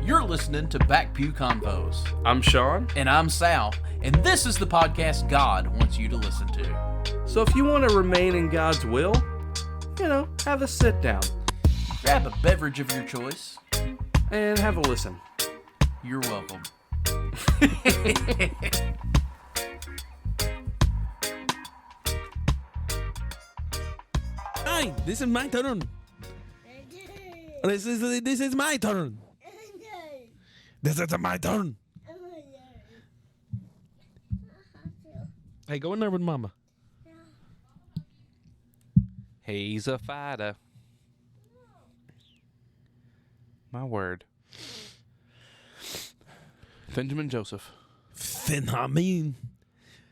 You're listening to Back Pew Convos. I'm Sean. And I'm Sal. And this is the podcast God wants you to listen to. So if you want to remain in God's will, have a sit down. Grab a beverage of your choice. And have a listen. You're welcome. Hi, this is my turn. This is my turn. This is my turn. Hey, go in there with Mama. He's a fighter. My word. Benjamin Joseph. Phenomenon.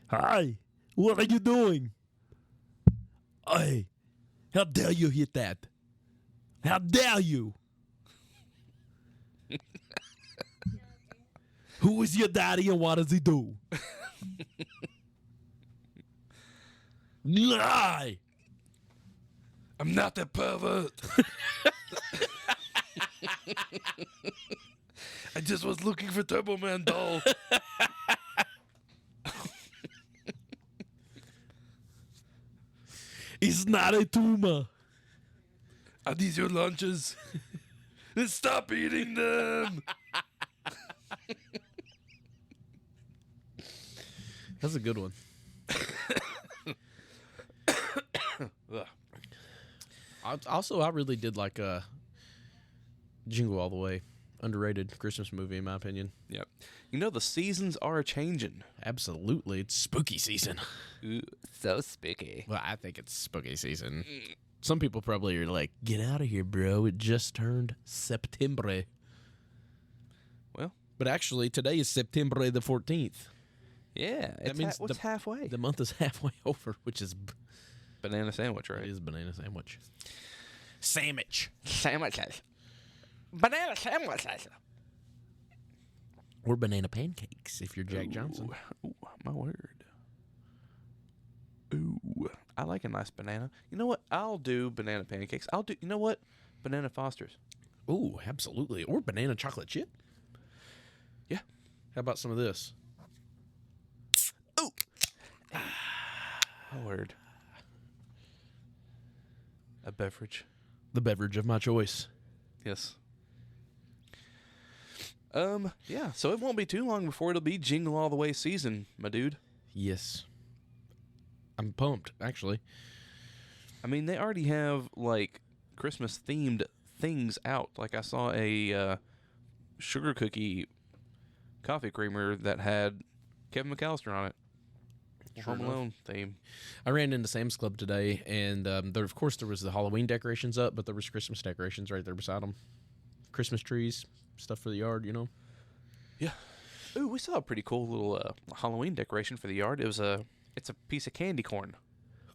Hi, what are you doing? Hey, how dare you hit that? How dare you? Who is your daddy and what does he do? Lie! I'm not that pervert. I just was looking for Turbo Man doll. It's not a tumor. Are these your lunches? Then stop eating them. That's a good one. I really did like Jingle All the Way. Underrated Christmas movie, in my opinion. Yep. The seasons are a-changing. Absolutely. It's spooky season. Ooh, so spooky. Well, I think it's spooky season. Some people probably are like, get out of here, bro. It just turned September. Well. But actually, today is September the 14th. Yeah. That means what's halfway? The month is halfway over, which is... Banana sandwich, right? It is banana sandwich. Sandwich. Sandwiches. Banana sandwiches. Or banana pancakes, if you're Jack Johnson. Ooh, my word. Ooh, I like a nice banana. You know what? I'll do banana pancakes. You know what? Banana Fosters. Ooh, absolutely. Or banana chocolate chip. Yeah. How about some of this? Ooh. My word. A beverage. The beverage of my choice. Yes. Yeah, so it won't be too long before it'll be Jingle All the Way season, my dude. Yes. I'm pumped, actually. I mean, they already have, Christmas-themed things out. Like, I saw a sugar cookie coffee creamer that had Kevin McAllister on it. Sure Home Alone theme. I ran into Sam's Club today, and there was the Halloween decorations up, but there was Christmas decorations right there beside them. Christmas trees, stuff for the yard, Yeah. Ooh, we saw a pretty cool little Halloween decoration for the yard. It's a piece of candy corn.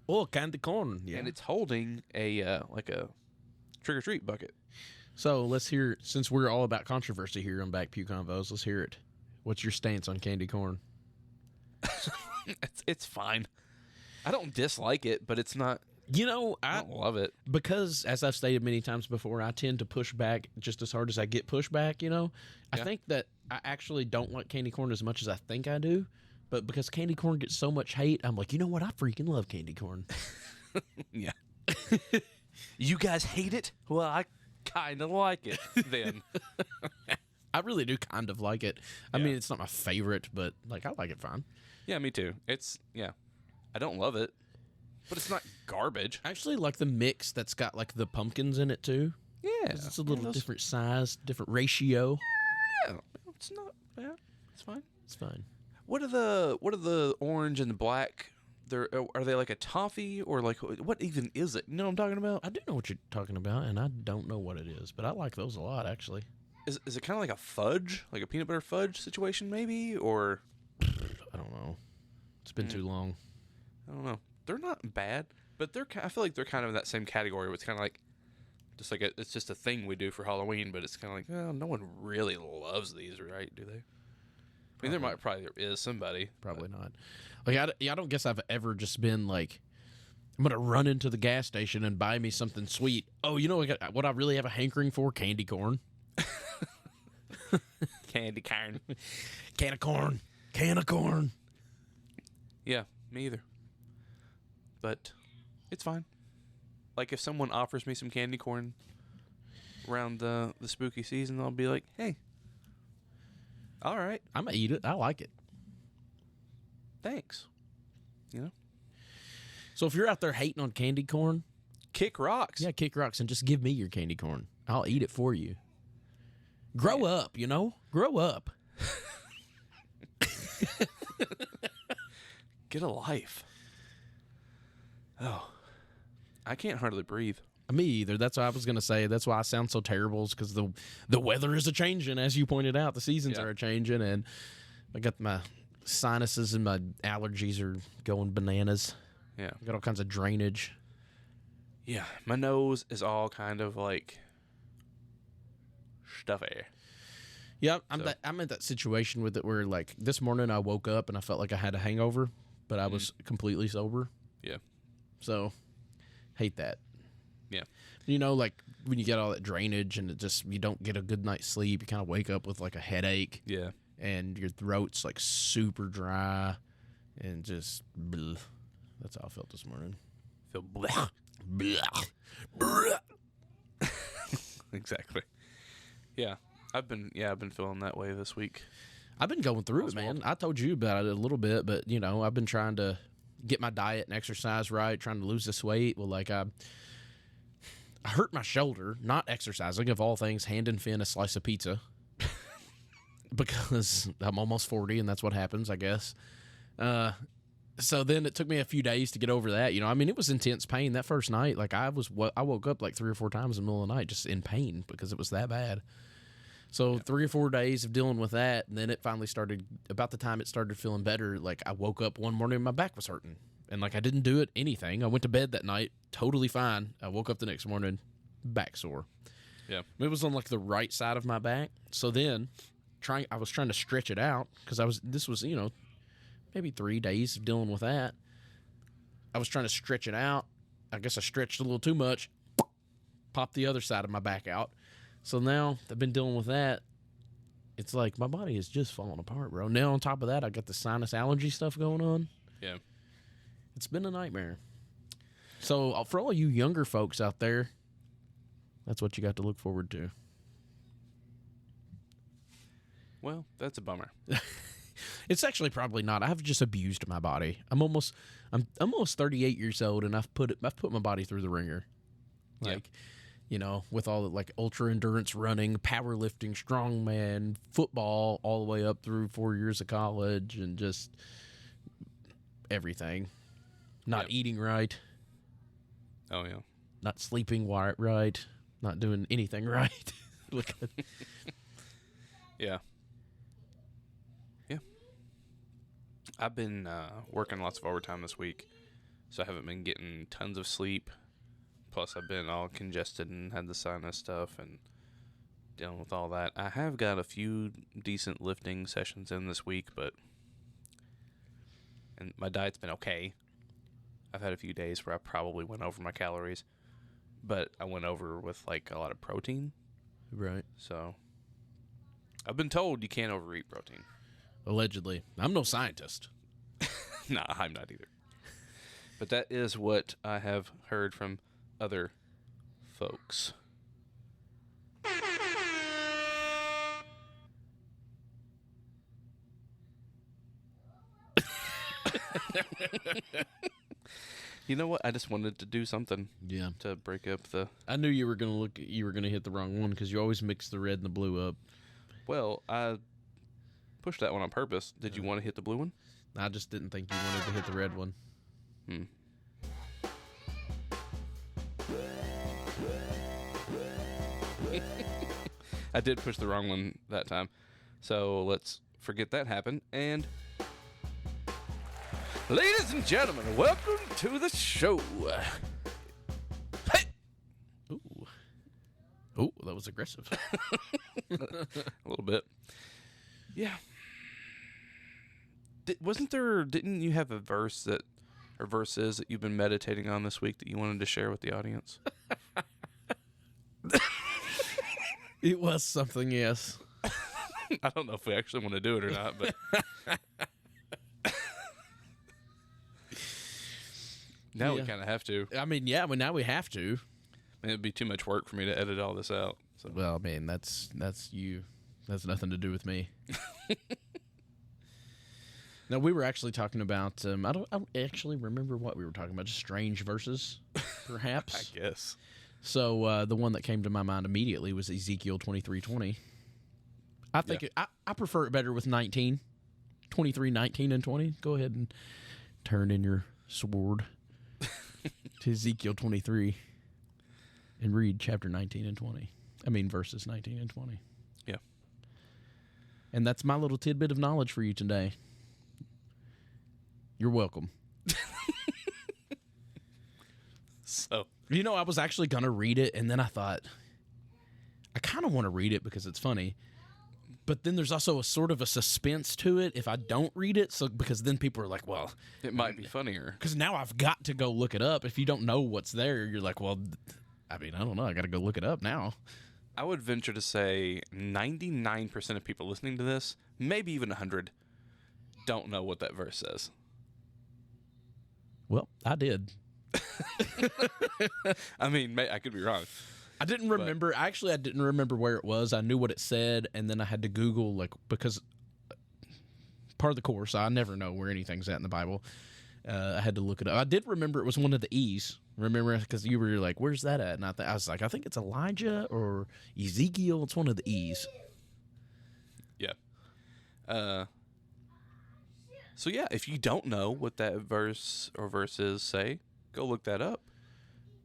Oh, candy corn. Yeah. And it's holding a trick-or-treat bucket. So let's hear, since we're all about controversy here on Back Pew Convos, let's hear it. What's your stance on candy corn? It's fine. I don't dislike it, but it's not... I don't love it. Because, as I've stated many times before, I tend to push back just as hard as I get pushback, I think that I actually don't like candy corn as much as I think I do. But because candy corn gets so much hate, I'm like, you know what? I freaking love candy corn. Yeah. You guys hate it? Well, I kind of like it then. I really do kind of like it. I mean, it's not my favorite, but, I like it fine. Yeah, me too. I don't love it, but it's not garbage. I actually like the mix that's got, the pumpkins in it, too. Yeah. 'Cause it's a little different size, different ratio. Yeah, it's not bad. It's fine. It's fine. What are the orange and the black? Are they like a toffee or what even is it? You know what I'm talking about? I do know what you're talking about, and I don't know what it is, but I like those a lot, actually. Is it kind of like a fudge, like a peanut butter fudge situation, maybe, or? I don't know. It's been too long. I don't know. They're not bad, but I feel like they're kind of in that same category where it's kind of like, it's just a thing we do for Halloween, but it's kind of like, well, no one really loves these, right? Do they? I mean, there is somebody. Probably not. I don't guess I've ever just been like, I'm going to run into the gas station and buy me something sweet. Oh, you know what I really have a hankering for? Candy corn. Candy corn. Can of corn. Can of corn. Yeah, me either. But it's fine. Like, if someone offers me some candy corn around the spooky season, I'll be like, hey, all right, I'm going to eat it. I like it. thanks. You know? So if you're out there hating on candy corn, Kick rocks. yeah, kick rocks and just give me your candy corn. I'll eat it for you. Grow up, you know? Grow up. Get a life. Oh, I can't hardly breathe. Me either. That's what I was going to say. That's why I sound so terrible, is because the weather is a-changing, as you pointed out. The seasons are a-changing, and I got my sinuses and my allergies are going bananas. Yeah. I got all kinds of drainage. Yeah, my nose is all kind of like stuffy. Yeah, I'm in that situation with it where, like, this morning I woke up and I felt like I had a hangover, but I was completely sober. Yeah. So, hate that. Yeah. You know, like, when you get all that drainage and you don't get a good night's sleep, you kind of wake up with, like, a headache. Yeah. And your throat's, like, super dry and just, bleh. That's how I felt this morning. Feel bleh. Exactly. Yeah. I've been feeling that way this week. I've been going through it, man. I told you about it a little bit, but, you know, I've been trying to get my diet and exercise right, trying to lose this weight. Well, like, I hurt my shoulder, not exercising, of all things, hand and fin a slice of pizza. Because I'm almost 40, and that's what happens, I guess. So then it took me a few days to get over that. You know, I mean, it was intense pain that first night. Like, I woke up like 3 or 4 times in the middle of the night just in pain because it was that bad. So 3 or 4 days of dealing with that, and then it finally started, about the time it started feeling better, like, I woke up one morning and my back was hurting. And, like, I didn't do anything. I went to bed that night, totally fine. I woke up the next morning, back sore. Yeah. It was on, like, the right side of my back. So then, I was trying to stretch it out, because this was, you know, maybe 3 days of dealing with that. I was trying to stretch it out. I guess I stretched a little too much. Popped the other side of my back out. So now I've been dealing with that. It's like my body is just falling apart, bro. Now on top of that, I got the sinus allergy stuff going on. Yeah. It's been a nightmare. So for all you younger folks out there, that's what you got to look forward to. Well, that's a bummer. It's actually probably not. I've just abused my body. I'm almost 38 years old, and I've put my body through the ringer. Like, you know, with all the, like, ultra endurance running, powerlifting, strongman, football, all the way up through 4 years of college, and just everything. Not eating right. Oh yeah. Not sleeping right. Not doing anything right. Look at Yeah. Yeah. I've been working lots of overtime this week, so I haven't been getting tons of sleep. Plus, I've been all congested and had the sinus stuff and dealing with all that. I have got a few decent lifting sessions in this week, and my diet's been okay. I've had a few days where I probably went over my calories, but I went over with, like, a lot of protein. Right. So I've been told you can't overeat protein. Allegedly. I'm no scientist. Nah, I'm not either. But that is what I have heard from other folks. You know what? I just wanted to do something. Yeah. To break up the. I knew you were gonna hit the wrong one because you always mix the red and the blue up. Well, I pushed that one on purpose. Did you want to hit the blue one? I just didn't think you wanted to hit the red one. I did push the wrong one that time. So let's forget that happened. And ladies and gentlemen, welcome to the show. Hey! Ooh, that was aggressive. A little bit. Yeah. Didn't you have a verses that you've been meditating on this week that you wanted to share with the audience? It was something, yes. I don't know if we actually want to do it or not, but now we Yeah. kind of have to. I mean, yeah, well, now we have to. It'd be too much work for me to edit all this out. So. Well, I mean, that's you. That's nothing to do with me. No, we were actually talking about. I don't actually remember what we were talking about. Just strange verses, perhaps. I guess. So the one that came to my mind immediately was Ezekiel 23:20. I think I prefer it better with 19, 23, 19, and 20. Go ahead and turn in your sword to Ezekiel 23 and read chapter 19 and 20. I mean verses 19 and 20. Yeah. And that's my little tidbit of knowledge for you today. You're welcome. So, You know, I was actually going to read it, and then I thought, I kind of want to read it because it's funny. But then there's also a sort of a suspense to it if I don't read it. So because then people are like, well, it might be funnier. because now I've got to go look it up. If you don't know what's there, you're like, well, I mean, I don't know. I got to go look it up now. I would venture to say 99% of people listening to this, maybe even 100, don't know what that verse says. Well, I did. I mean, I could be wrong. I didn't remember. Actually, I didn't remember where it was. I knew what it said, and then I had to Google, like, because part of the course, I never know where anything's at in the Bible. I had to look it up. I did remember it was one of the E's. Remember, because you were like, "Where's that at?" And I was like, "I think it's Elijah or Ezekiel. It's one of the E's." Yeah. So yeah, if you don't know what that verse or verses say, go look that up.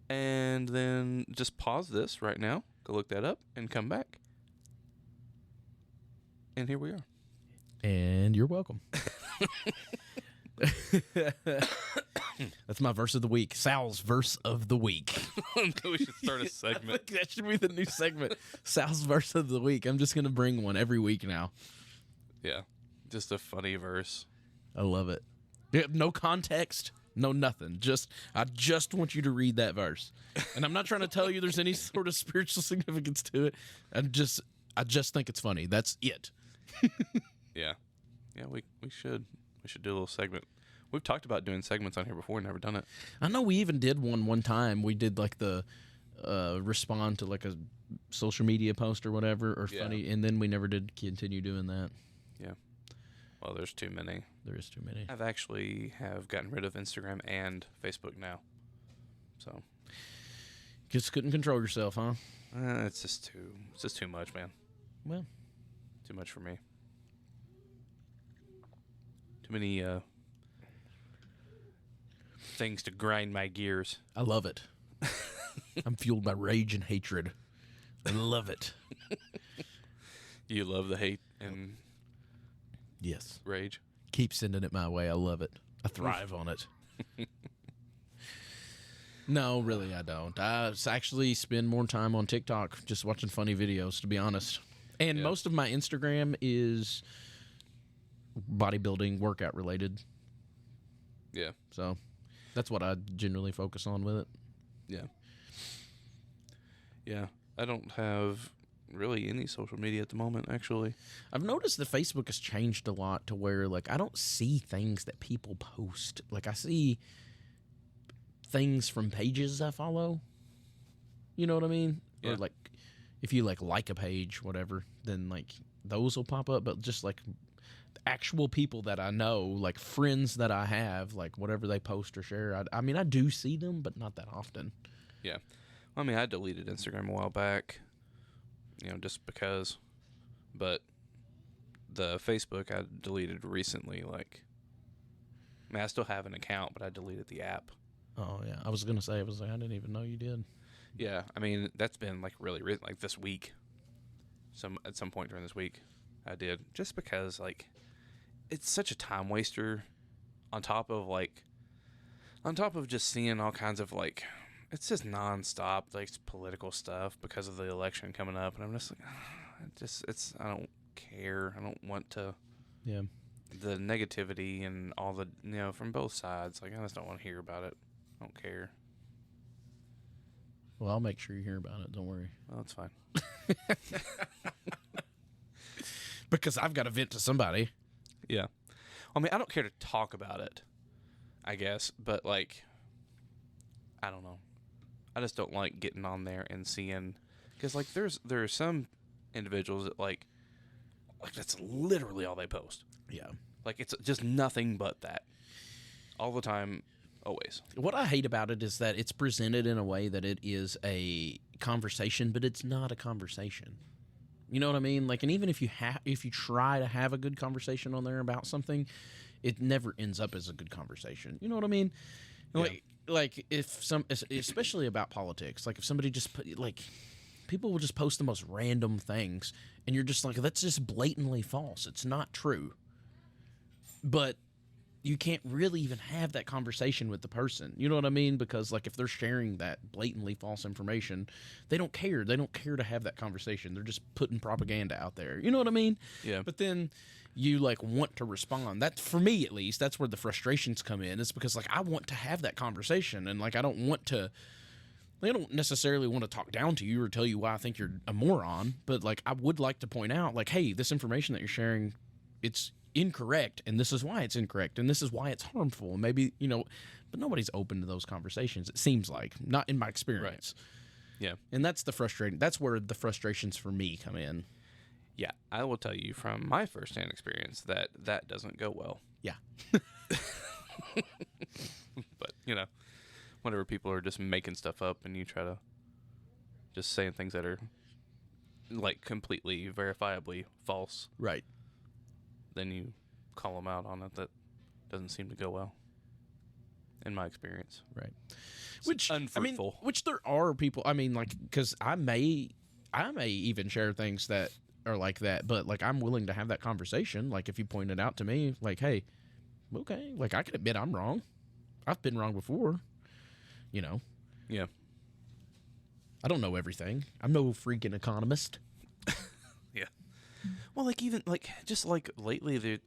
And then just pause this right now, go look that up, and come back. And here we are. And you're welcome. That's my verse of the week. Sal's verse of the week. We should start a I segment. think that should be the new segment. Sal's verse of the week. I'm just going to bring one every week now. Yeah. Just a funny verse. I love it. Yeah, no context, no nothing. I just want you to read that verse. And I'm not trying to tell you there's any sort of spiritual significance to it. I just think it's funny. That's it. Yeah. Yeah, we should. We should do a little segment. We've talked about doing segments on here before, never done it. I know we even did one time. We did like the respond to like a social media post or whatever, or Yeah. funny, and then we never did continue doing that. Yeah. Well, there's too many. There is too many. I've actually have gotten rid of Instagram and Facebook now. So Just couldn't control yourself, huh? it's just too much, man. Well, Too much for me. Too many things to grind my gears. I love it. I'm fueled by rage and hatred. I love it. You love the hate and Yes. rage. Keep sending it my way. I love it. I thrive on it. No, really, I don't. I actually spend more time on TikTok just watching funny videos, to be honest. And Yeah. most of my Instagram is bodybuilding, workout related. Yeah. So that's what I generally focus on with it. Yeah. Yeah. I don't have really any social media at the moment, actually. I've noticed that Facebook has changed a lot to where, like, I don't see things that people post. Like, I see things from pages I follow. You know what I mean? Yeah. Or, like, if you, like a page, whatever, then, like, those will pop up. But just, like, actual people that I know, like, friends that I have, like, whatever they post or share, I mean, I do see them, but not that often. Yeah. I mean, I deleted Instagram a while back, just because. But the Facebook I deleted recently, like, I mean, I still have an account, but I deleted the app. Oh, yeah. I was going to say, I didn't even know you did. Yeah, I mean, that's been, like, really, like, this week. At some point during this week, I did. Just because, like, it's such a time waster on top of just seeing all kinds of, like, it's just nonstop, like, political stuff because of the election coming up. And I'm just like, I don't care. I don't want to. Yeah. The negativity and all the, from both sides. Like, I just don't want to hear about it. I don't care. Well, I'll make sure you hear about it. Don't worry. Well, that's fine. because I've got to vent to somebody. Yeah. I mean, I don't care to talk about it, I guess, but like, I don't know. I just don't like getting on there and seeing, because like there are some individuals that like that's literally all they post. Yeah. Like it's just nothing but that, all the time, always. What I hate about it is that it's presented in a way that it is a conversation, but it's not a conversation. You know what I mean? Like, and even if you try to have a good conversation on there about something, it never ends up as a good conversation. You know what I mean? Yeah. Like if especially about politics, like if somebody just put, like, people will just post the most random things, and you're just like, that's just blatantly false. It's not true. But you can't really even have that conversation with the person. You know what I mean? Because like if they're sharing that blatantly false information, they don't care. They don't care to have that conversation. They're just putting propaganda out there. You know what I mean? Yeah. But then you like want to respond. That, for me at least, that's where the frustrations come in. It's because like I want to have that conversation, and like I don't necessarily want to talk down to you or tell you why I think you're a moron, but like I would like to point out, like, hey, this information that you're sharing, it's incorrect, and this is why it's incorrect, and this is why it's harmful, and maybe, you know, but nobody's open to those conversations, it seems like, not in my experience. Right. Yeah. And that's where the frustrations for me come in. Yeah, I will tell you from my firsthand experience that doesn't go well. Yeah. But, you know, whenever people are just making stuff up and you try to just saying things that are like completely verifiably false, Right. then you call them out on it. That doesn't seem to go well, in my experience. Right. It's Which unfruitful. I mean, which there are people. I mean, like, because I may even share things that are like that, but like I'm willing to have that conversation. Like if you point it out to me, like, hey, okay, like I can admit I'm wrong. I've been wrong before. You know. Yeah. I don't know everything. I'm no freaking economist. Yeah. Well, like even like just like lately,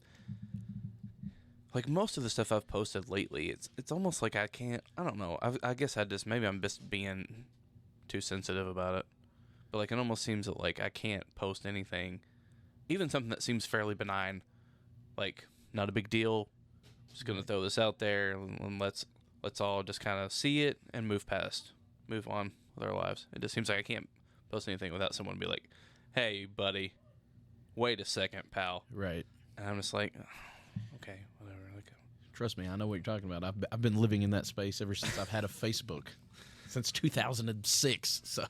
like most of the stuff I've posted lately, it's almost like I can't. I don't know. I guess maybe I'm just being too sensitive about it. But like it almost seems that like I can't post anything, even something that seems fairly benign, like not a big deal. Just gonna throw this out there and let's all just kind of see it and move on with our lives. It just seems like I can't post anything without someone be like, "Hey, buddy, wait a second, pal." Right. And I'm just like, okay, whatever. Like, Trust me, I know what you're talking about. I've been living in that space ever since I've had a Facebook, since 2006. So.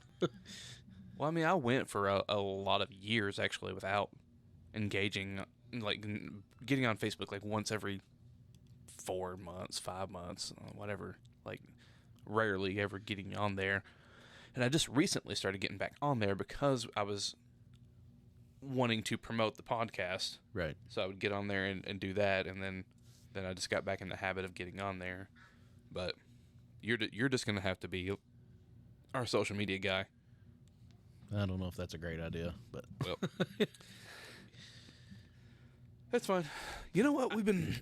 well, I mean, I went for a lot of years actually without engaging, like getting on Facebook like once every 4 months, 5 months, whatever. Like, rarely ever getting on there. And I just recently started getting back on there because I was wanting to promote the podcast. Right. So I would get on there and do that, and then I just got back in the habit of getting on there. But you're just gonna have to be our social media guy. I don't know if that's a great idea, but Well, that's fine. You know what?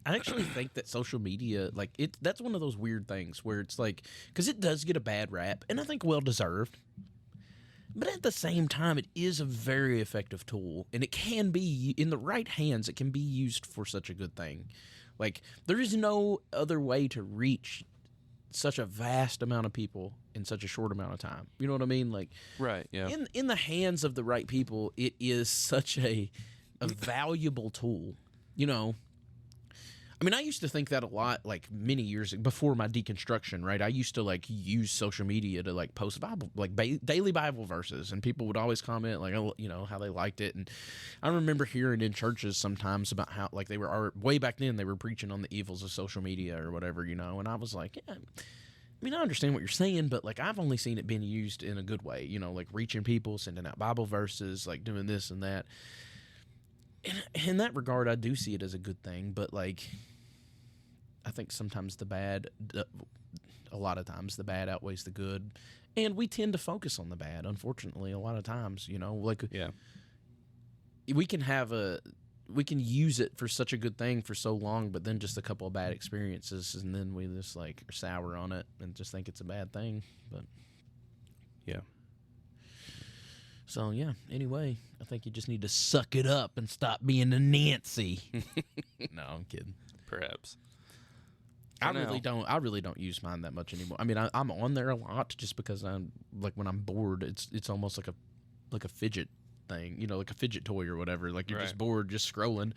I actually think that social media, like that's one of those weird things where it's like, because it does get a bad rap, and I think well deserved. But at the same time, it is a very effective tool, and it can be, in the right hands, it can be used for such a good thing. Like, there is no other way to reach such a vast amount of people in such a short amount of time. You know what I mean? Like, right, yeah. In the hands of the right people, it is such a valuable tool. You know, I mean, I used to think that a lot, like many years before my deconstruction, right? I used to like use social media to like post Bible, like daily Bible verses, and people would always comment like, oh, you know, how they liked it. And I remember hearing in churches sometimes about how like they were way back then they were preaching on the evils of social media or whatever, you know. And I was like, yeah, I mean, I understand what you're saying, but like I've only seen it being used in a good way, you know, like reaching people, sending out Bible verses, like doing this and that. In that regard, I do see it as a good thing, but like, I think sometimes a lot of times the bad outweighs the good, and we tend to focus on the bad. Unfortunately, a lot of times, you know, like Yeah. we can use it for such a good thing for so long, but then just a couple of bad experiences, and then we just like are sour on it and just think it's a bad thing. But Yeah. So, yeah, anyway, I think you just need to suck it up and stop being a Nancy. No, I'm kidding. Perhaps. I really don't use mine that much anymore. I mean, I'm on there a lot just because I'm like when I'm bored, it's almost like a fidget thing, like a fidget toy or whatever. Like you're just bored, just scrolling.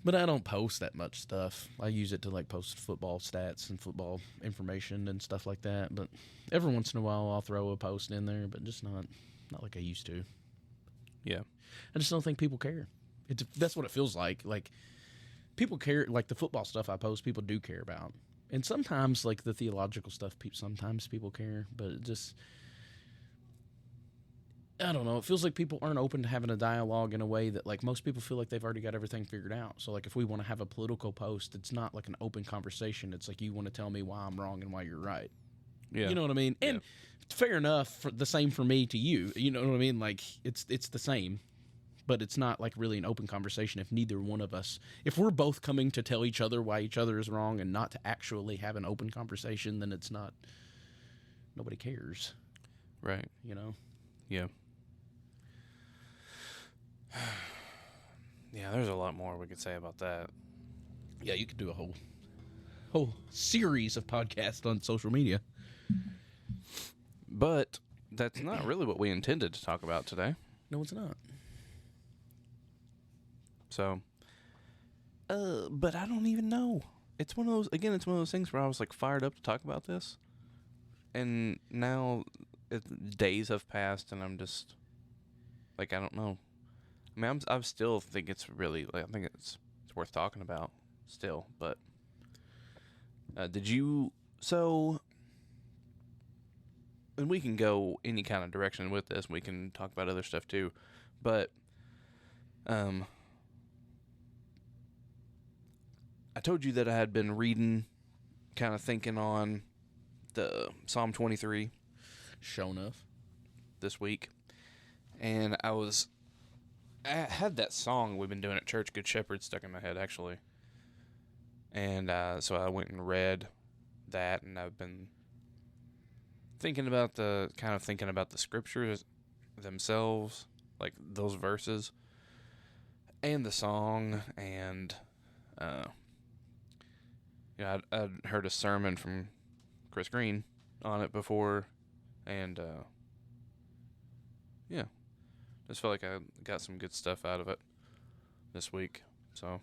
But I don't post that much stuff. I use it to like post football stats and football information and stuff like that. But every once in a while, I'll throw a post in there, but just not like I used to. Yeah, I just don't think people care. That's what it feels like. Like people care. Like the football stuff I post, people do care about. And sometimes like the theological stuff, sometimes people care. But it just, I don't know. It feels like people aren't open to having a dialogue in a way that like most people feel like they've already got everything figured out. So like if we want to have a political post, it's not like an open conversation. It's like you want to tell me why I'm wrong and why you're right. Yeah. You know what I mean? And fair enough, the same for me to you. You know what I mean? Like it's the same, but it's not like really an open conversation if neither one of us, if we're both coming to tell each other why each other is wrong and not to actually have an open conversation, then it's not, nobody cares. Right. Yeah. Yeah, there's a lot more we could say about that. Yeah, you could do a whole series of podcasts on social media. But that's not really what we intended to talk about today. No, it's not. So, but I don't even know. It's one of those things where I was like fired up to talk about this. And now days have passed and I'm just like, I don't know. I mean, I still think it's really, like, I think it's worth talking about still, but and we can go any kind of direction with this. We can talk about other stuff too, but I told you that I had been reading, kind of thinking on the Psalm 23. Sure enough. This week, and I had that song we've been doing at church, Good Shepherd, stuck in my head actually, and so I went and read that, and I've been thinking about the scriptures themselves, like those verses, and the song, and I'd heard a sermon from Chris Green on it before, and just felt like I got some good stuff out of it this week, so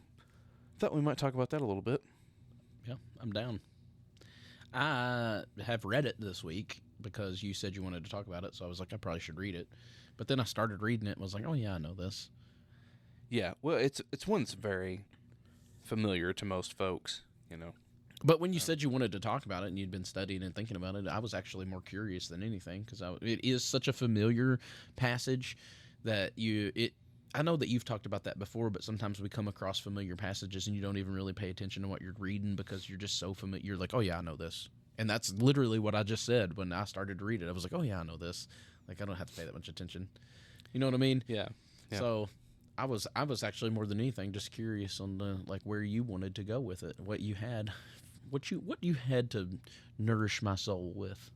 thought we might talk about that a little bit. Yeah, I'm down. I have read it this week because you said you wanted to talk about it, so I was like, I probably should read it. But then I started reading it and was like, oh yeah, I know this. Yeah, well, it's one that's very familiar to most folks, But when you said you wanted to talk about it and you'd been studying and thinking about it, I was actually more curious than anything because it is such a familiar passage that I know that you've talked about that before, but sometimes we come across familiar passages and you don't even really pay attention to what you're reading because you're just so familiar. You're like, oh yeah, I know this. And that's literally what I just said when I started to read it. I was like, oh yeah, I know this. Like I don't have to pay that much attention. You know what I mean? Yeah. So I was actually more than anything just curious on where you wanted to go with it, what you had to nourish my soul with.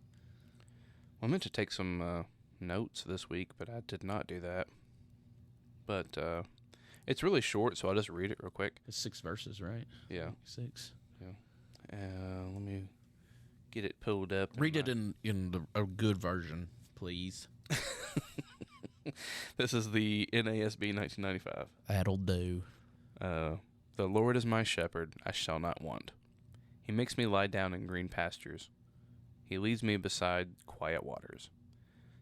Well, I meant to take some notes this week, but I did not do that. But it's really short, so I'll just read it real quick. It's 6 verses, right? Yeah. 6. Yeah. Let me get it pulled up. Read it in a good version, please. This is the NASB 1995. That'll do. The Lord is my shepherd, I shall not want. He makes me lie down in green pastures. He leads me beside quiet waters.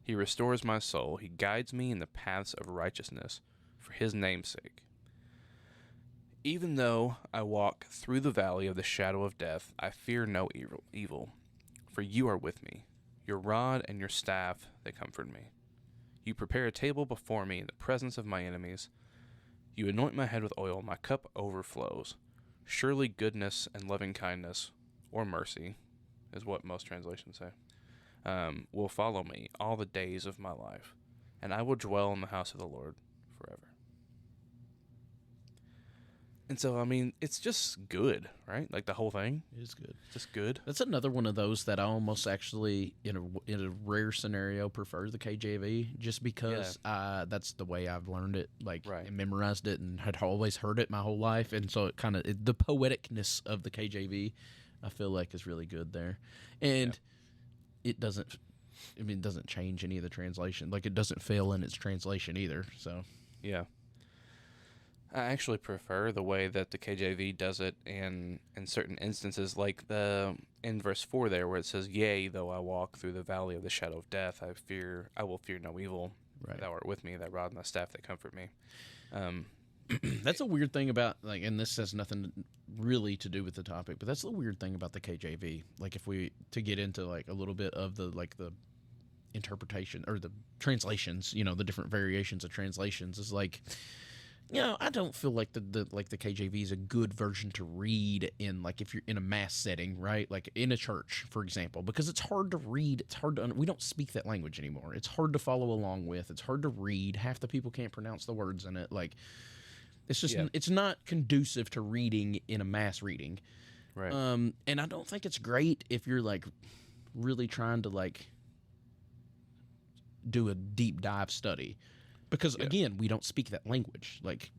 He restores my soul. He guides me in the paths of righteousness for his name's sake. Even though I walk through the valley of the shadow of death, I fear no evil, for you are with me. Your rod and your staff, they comfort me. You prepare a table before me in the presence of my enemies. You anoint my head with oil, my cup overflows. Surely goodness and loving kindness, or mercy, is what most translations say, will follow me all the days of my life, and I will dwell in the house of the Lord forever. And so, I mean, it's just good, right? Like the whole thing, It is good. just good. That's another one of those that I almost actually, in a rare scenario, prefer the KJV just because that's the way I've learned it, like Right. and memorized it, and had always heard it my whole life, and so it kind of the poeticness of the KJV, I feel like is really good there, and it doesn't. I mean, it doesn't change any of the translation. Like it doesn't fail in its translation either. So Yeah. I actually prefer the way that the KJV does it in certain instances, like in verse 4 there, where it says, "Yea, though I walk through the valley of the shadow of death, I will fear no evil. Right. Thou art with me, thy rod and thy staff, they comfort me." that's a weird thing about like, and this has nothing really to do with the topic, but that's the weird thing about the KJV. Like if we to get into like a little bit of the interpretation or the translations, the different variations of translations is like. I don't feel like the KJV is a good version to read in like if you're in a mass setting, right? Like in a church, for example, because it's hard to read. It's hard to we don't speak that language anymore. It's hard to follow along with. It's hard to read. Half the people can't pronounce the words in it. Like it's just it's not conducive to reading in a mass reading. Right. And I don't think it's great if you're like really trying to like do a deep dive study. Because, again, we don't speak that language. Like,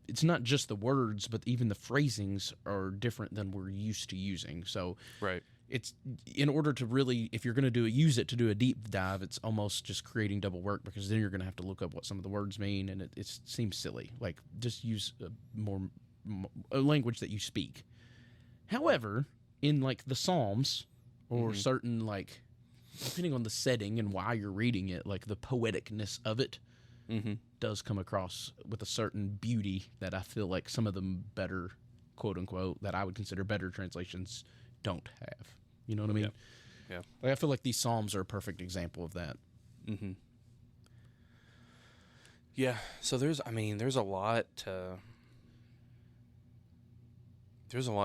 it's not just the words, but even the phrasings are different than we're used to using. So, Right. it's in order to really, if you're going to use it to do a deep dive, it's almost just creating double work because then you're going to have to look up what some of the words mean, and it seems silly. Like, just use a language that you speak. However, in, like, the Psalms or certain, like, depending on the setting and why you're reading it, like, the poeticness of it, does come across with a certain beauty that I feel like some of the better, quote unquote, that I would consider better translations don't have. You know what I mean? Yeah. Like I feel like these Psalms are a perfect example of that. Mm-hmm. Yeah. So there's a lot to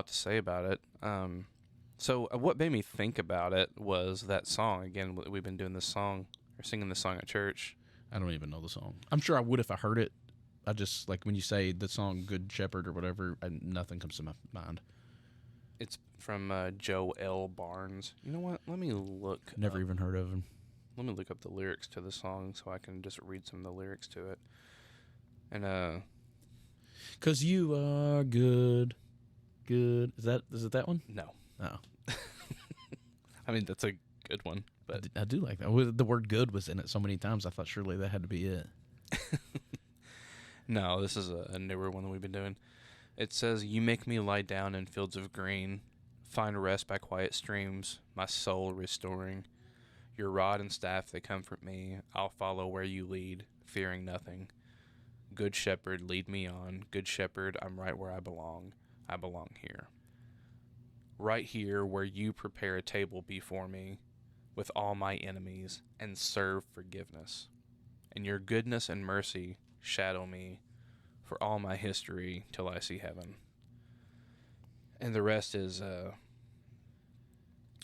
say about it. So what made me think about it was that song. Again, we've been doing this song or singing this song at church. I don't even know the song. I'm sure I would if I heard it. I just, like, when you say the song Good Shepherd or whatever, nothing comes to my mind. It's from Joe L. Barnes. You know what? Let me look. Never even heard of him. Let me look up the lyrics to the song so I can just read some of the lyrics to it. And, 'Cause you are good. Good. Is it that one? no. Oh. I mean, that's a good one. But I do like that. The word good was in it so many times, I thought surely that had to be it. no, this is a newer one that we've been doing. It says, "You make me lie down in fields of green, find rest by quiet streams, my soul restoring. Your rod and staff, they comfort me. I'll follow where you lead, fearing nothing. Good shepherd, lead me on. Good shepherd, I'm right where I belong. I belong here. Right here where you prepare a table before me, with all my enemies, and serve forgiveness. And your goodness and mercy shadow me for all my history till I see heaven." And the rest is,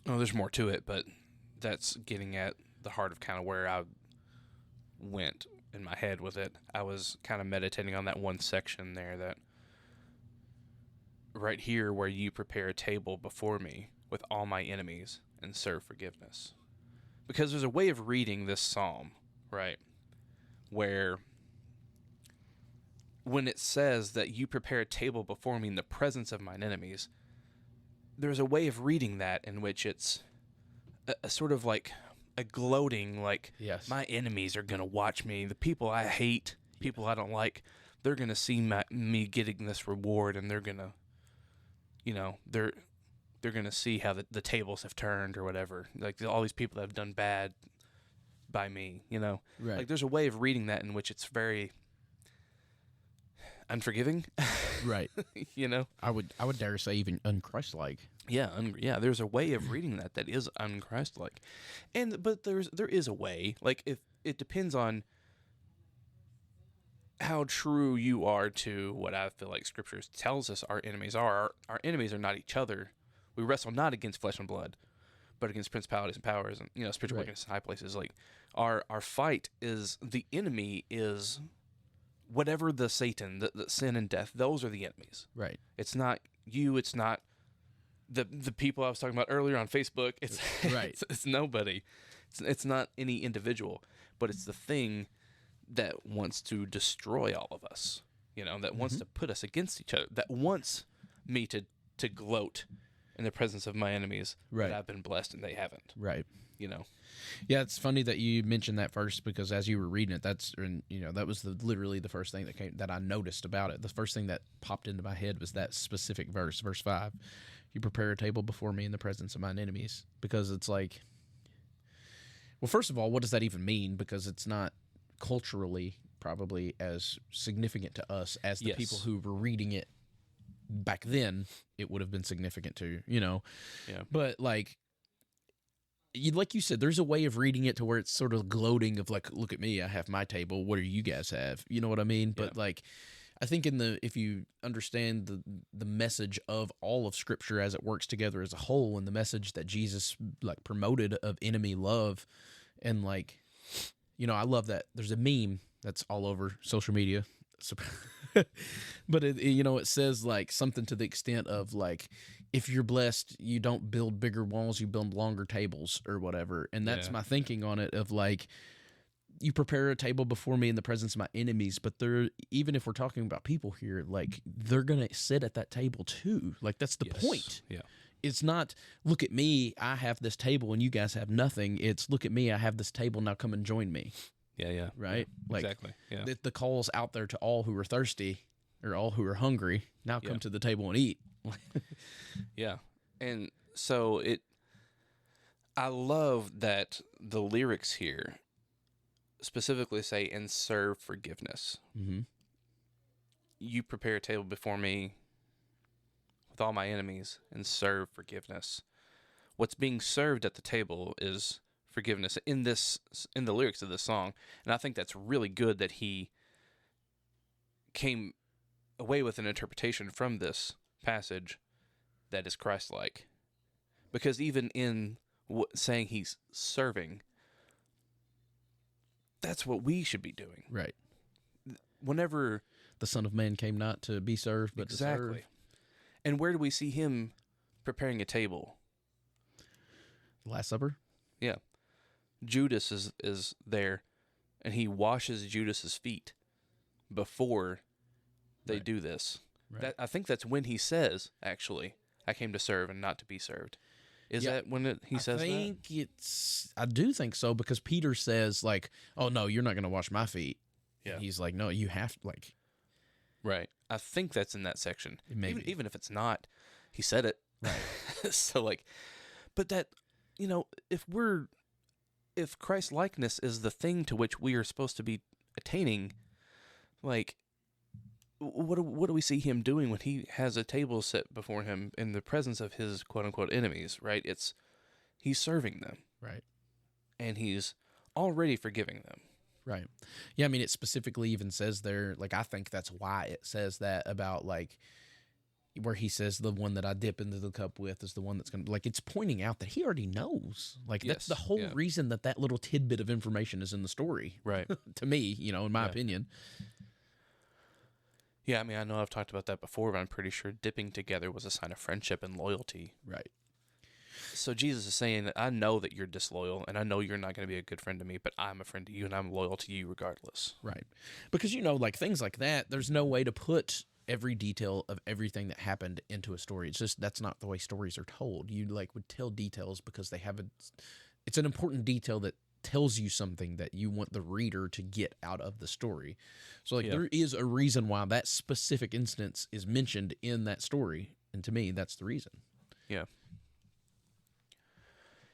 there's more to it, but that's getting at the heart of kind of where I went in my head with it. I was kind of meditating on that one section there that right here where you prepare a table before me with all my enemies and serve forgiveness. Because there's a way of reading this psalm, right, where when it says that you prepare a table before me in the presence of mine enemies, there's a way of reading that in which it's a sort of like a gloating, like, Yes. my enemies are going to watch me. The people I hate, people I don't like, they're going to see me getting this reward, and they're going to, they're going to see how the tables have turned or whatever. Like, all these people that have done bad by me, Right. Like, there's a way of reading that in which it's very unforgiving. Right. I would dare say even unchristlike. Yeah, there's a way of reading that is unchristlike. But there is a way. Like, if it depends on how true you are to what I feel like Scripture tells us our enemies are. Our enemies are not each other. We wrestle not against flesh and blood, but against principalities and powers and spiritual wickedness in high places. Like our fight is the enemy is whatever the Satan, the sin and death, those are the enemies. Right. It's not you. It's not the people I was talking about earlier on Facebook. It's Right. it's nobody. It's not any individual, but it's the thing that wants to destroy all of us. That wants to put us against each other. That wants me to gloat in the presence of my enemies. Right. That I've been blessed and they haven't. Right. Yeah, it's funny that you mentioned that first, because as you were reading it, that was literally the first thing that I noticed about it. The first thing that popped into my head was that specific verse 5. You prepare a table before me in the presence of mine enemies. Because it's like, well, first of all, what does that even mean? Because it's not culturally probably as significant to us as the people who were reading it back then. It would have been significant to, Yeah. But like you said, there's a way of reading it to where it's sort of gloating of like, look at me, I have my table. What do you guys have? You know what I mean? But like, I think if you understand the message of all of Scripture as it works together as a whole, and the message that Jesus like promoted of enemy love, and like, I love that there's a meme that's all over social media. So, but it says like something to the extent of like, if you're blessed, you don't build bigger walls, you build longer tables or whatever. And that's my thinking on it, of like, you prepare a table before me in the presence of my enemies. But even if we're talking about people here, like, they're going to sit at that table too. Like, that's the point. Yeah. It's not, look at me, I have this table and you guys have nothing. It's, look at me, I have this table, now come and join me. Yeah. Right? Yeah, like, exactly. Yeah. The call's out there to all who are thirsty or all who are hungry. Now come to the table and eat. Yeah. And so I love that the lyrics here specifically say, and serve forgiveness. Mm-hmm. You prepare a table before me with all my enemies and serve forgiveness. What's being served at the table is forgiveness in the lyrics of this song. And I think that's really good that he came away with an interpretation from this passage that is Christ-like. Because even in saying he's serving, that's what we should be doing. Right. Whenever the Son of Man came not to be served, but to serve. And where do we see him preparing a table? The Last Supper? Yeah. Judas is there, and he washes Judas's feet before they do this. Right. I think that's when he says, actually, I came to serve and not to be served. Is that when he says that? I do think so, because Peter says, like, oh, no, you're not going to wash my feet. Yeah. And he's like, no, you have to, like. Right. I think that's in that section. Maybe. Even if it's not, he said it. Right. So, like, but that, if Christ likeness is the thing to which we are supposed to be attaining, like, what do we see him doing when he has a table set before him in the presence of his quote unquote enemies, right? He's serving them. Right. And he's already forgiving them. Right. Yeah, I mean, it specifically even says there, like, I think that's why it says that about, like, where he says the one that I dip into the cup with is the one that's going to, like, it's pointing out that he already knows. Like, that's the whole reason that little tidbit of information is in the story. Right. To me, in my opinion. Yeah, I mean, I know I've talked about that before, but I'm pretty sure dipping together was a sign of friendship and loyalty. Right. So Jesus is saying that I know that you're disloyal, and I know you're not going to be a good friend to me, but I'm a friend to you, and I'm loyal to you regardless. Right. Because, like, things like that, there's no way to put every detail of everything that happened into a story. It's just, that's not the way stories are told. You, like, would tell details because it's an important detail that tells you something that you want the reader to get out of the story. So, like, there is a reason why that specific instance is mentioned in that story, and to me, that's the reason. Yeah.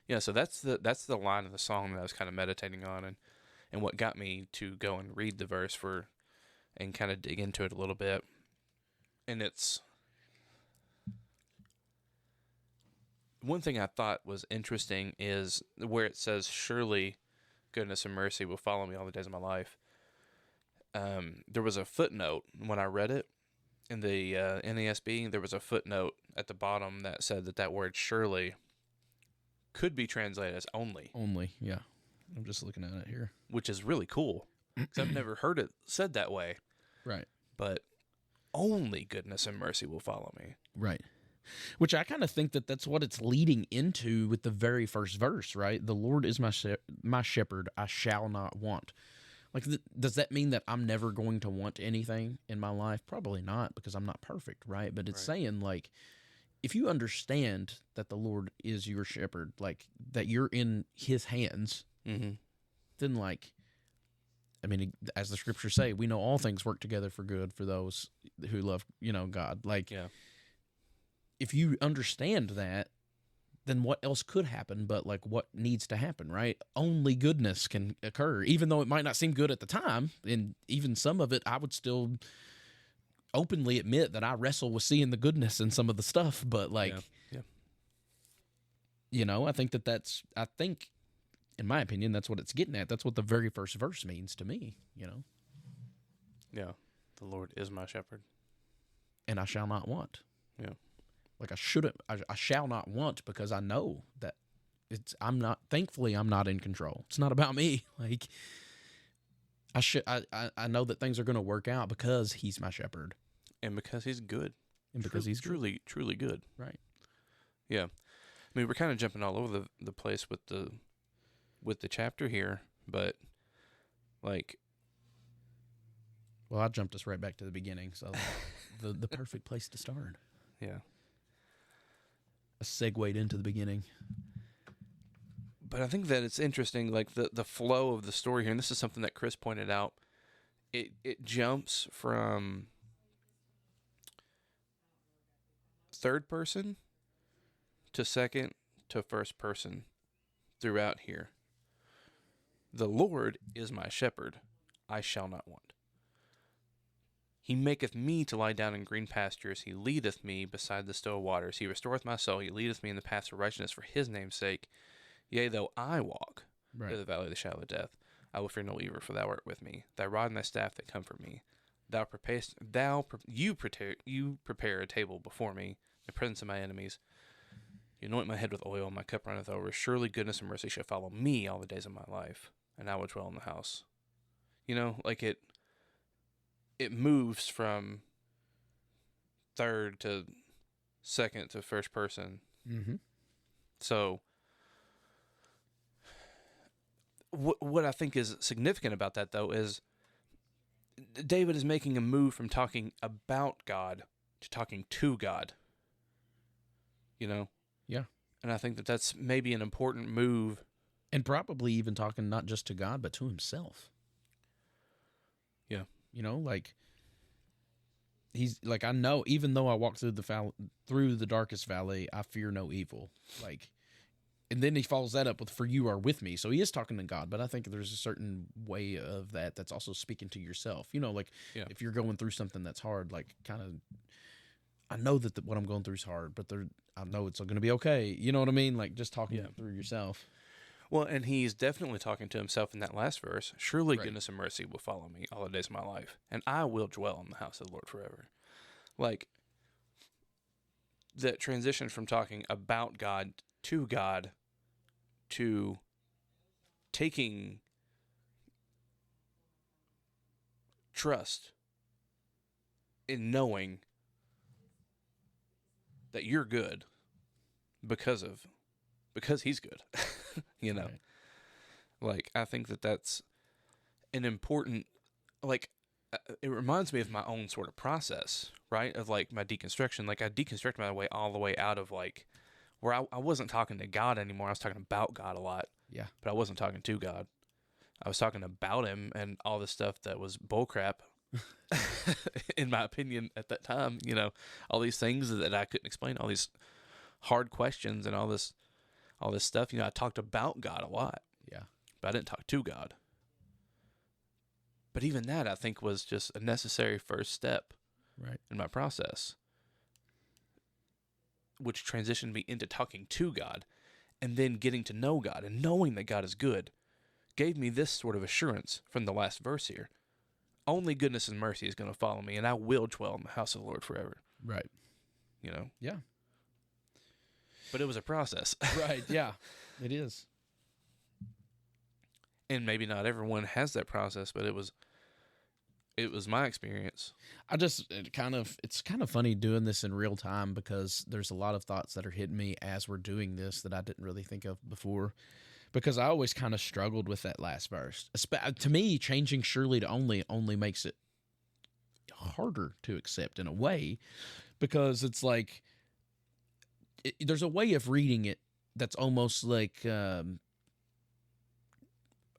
Yeah, so that's the line of the song that I was kind of meditating on, and what got me to go and read the verse and kind of dig into it a little bit. And it's one thing I thought was interesting is where it says, "Surely goodness and mercy will follow me all the days of my life." There was a footnote when I read it in the NASB. There was a footnote at the bottom that said that word "surely" could be translated as only. Only, yeah. I'm just looking at it here. Which is really cool, because I've never heard it said that way. Right. but only goodness and mercy will follow me. Right. Which I kind of think that that's what it's leading into with the very first verse, right? The Lord is my shepherd, I shall not want. Like, does that mean that I'm never going to want anything in my life? Probably not, because I'm not perfect, right? But it's saying, like, if you understand that the Lord is your shepherd, like, that you're in his hands, then, like, I mean, as the scriptures say, we know all things work together for good for those who love, God. Like, if you understand that, then what else could happen but, like, what needs to happen, right? Only goodness can occur, even though it might not seem good at the time. And even some of it, I would still openly admit that I wrestle with seeing the goodness in some of the stuff. But, like, I think I think, in my opinion, that's what it's getting at. That's what the very first verse means to me, Yeah. The Lord is my shepherd. And I shall not want. Yeah. Like, I shall not want, because I know that thankfully I'm not in control. It's not about me. Like, I know that things are going to work out because he's my shepherd. And because he's good. And because he's truly, truly good. Right. Yeah. I mean, we're kind of jumping all over the place with the chapter here, but, like, well, I jumped us right back to the beginning, so the perfect place to start. Yeah. I segued into the beginning. But I think that it's interesting, like, the flow of the story here, and this is something that Chris pointed out. It jumps from third person to second to first person throughout here. The Lord is my shepherd, I shall not want. He maketh me to lie down in green pastures. He leadeth me beside the still waters. He restoreth my soul. He leadeth me in the paths of righteousness for his name's sake. Yea, though I walk through the valley of the shadow of death, I will fear no evil, for thou art with me. Thy rod and thy staff, they comfort me. You prepare a table before me in the presence of my enemies. You anoint my head with oil, my cup runneth over. Surely goodness and mercy shall follow me all the days of my life, and I will dwell in the house. Like, it moves from third to second to first person. Mm-hmm. So what I think is significant about that, though, is David is making a move from talking about God to talking to God. Yeah. And I think that that's maybe an important move. And probably even talking not just to God, but to himself. Yeah. Like, he's like, I know, even though I walk through the darkest valley, I fear no evil. Like, and then he follows that up with, for you are with me. So he is talking to God, but I think there's a certain way of that's also speaking to yourself. If you're going through something that's hard, like, kind of, I know that what I'm going through is hard, but I know it's going to be okay. You know what I mean? Like, just talking through yourself. Well, and he's definitely talking to himself in that last verse. Surely goodness and mercy will follow me all the days of my life, and I will dwell in the house of the Lord forever. Like, that transition from talking about God to taking trust in knowing that you're good because he's good. Right. Like, I think that that's an important, like, it reminds me of my own sort of process, right? Of, like, my deconstruction. Like, I deconstructed my way all the way out of, like, where I wasn't talking to God anymore. I was talking about God a lot. Yeah. But I wasn't talking to God. I was talking about him and all this stuff that was bullcrap, in my opinion, at that time. All these things that I couldn't explain, all these hard questions and all this stuff. I talked about God a lot. Yeah. But I didn't talk to God. But even that, I think, was just a necessary first step in my process, which transitioned me into talking to God and then getting to know God and knowing that God is good, gave me this sort of assurance from the last verse here. Only goodness and mercy is going to follow me, and I will dwell in the house of the Lord forever. Right. Yeah. But it was a process. Right, yeah. It is. And maybe not everyone has that process, but it was it was my experience. It's kind of funny doing this in real time because there's a lot of thoughts that are hitting me as we're doing this that I didn't really think of before. Because I always kind of struggled with that last verse. To me, changing Shirley to only makes it harder to accept in a way, because it's like there's a way of reading it that's almost like I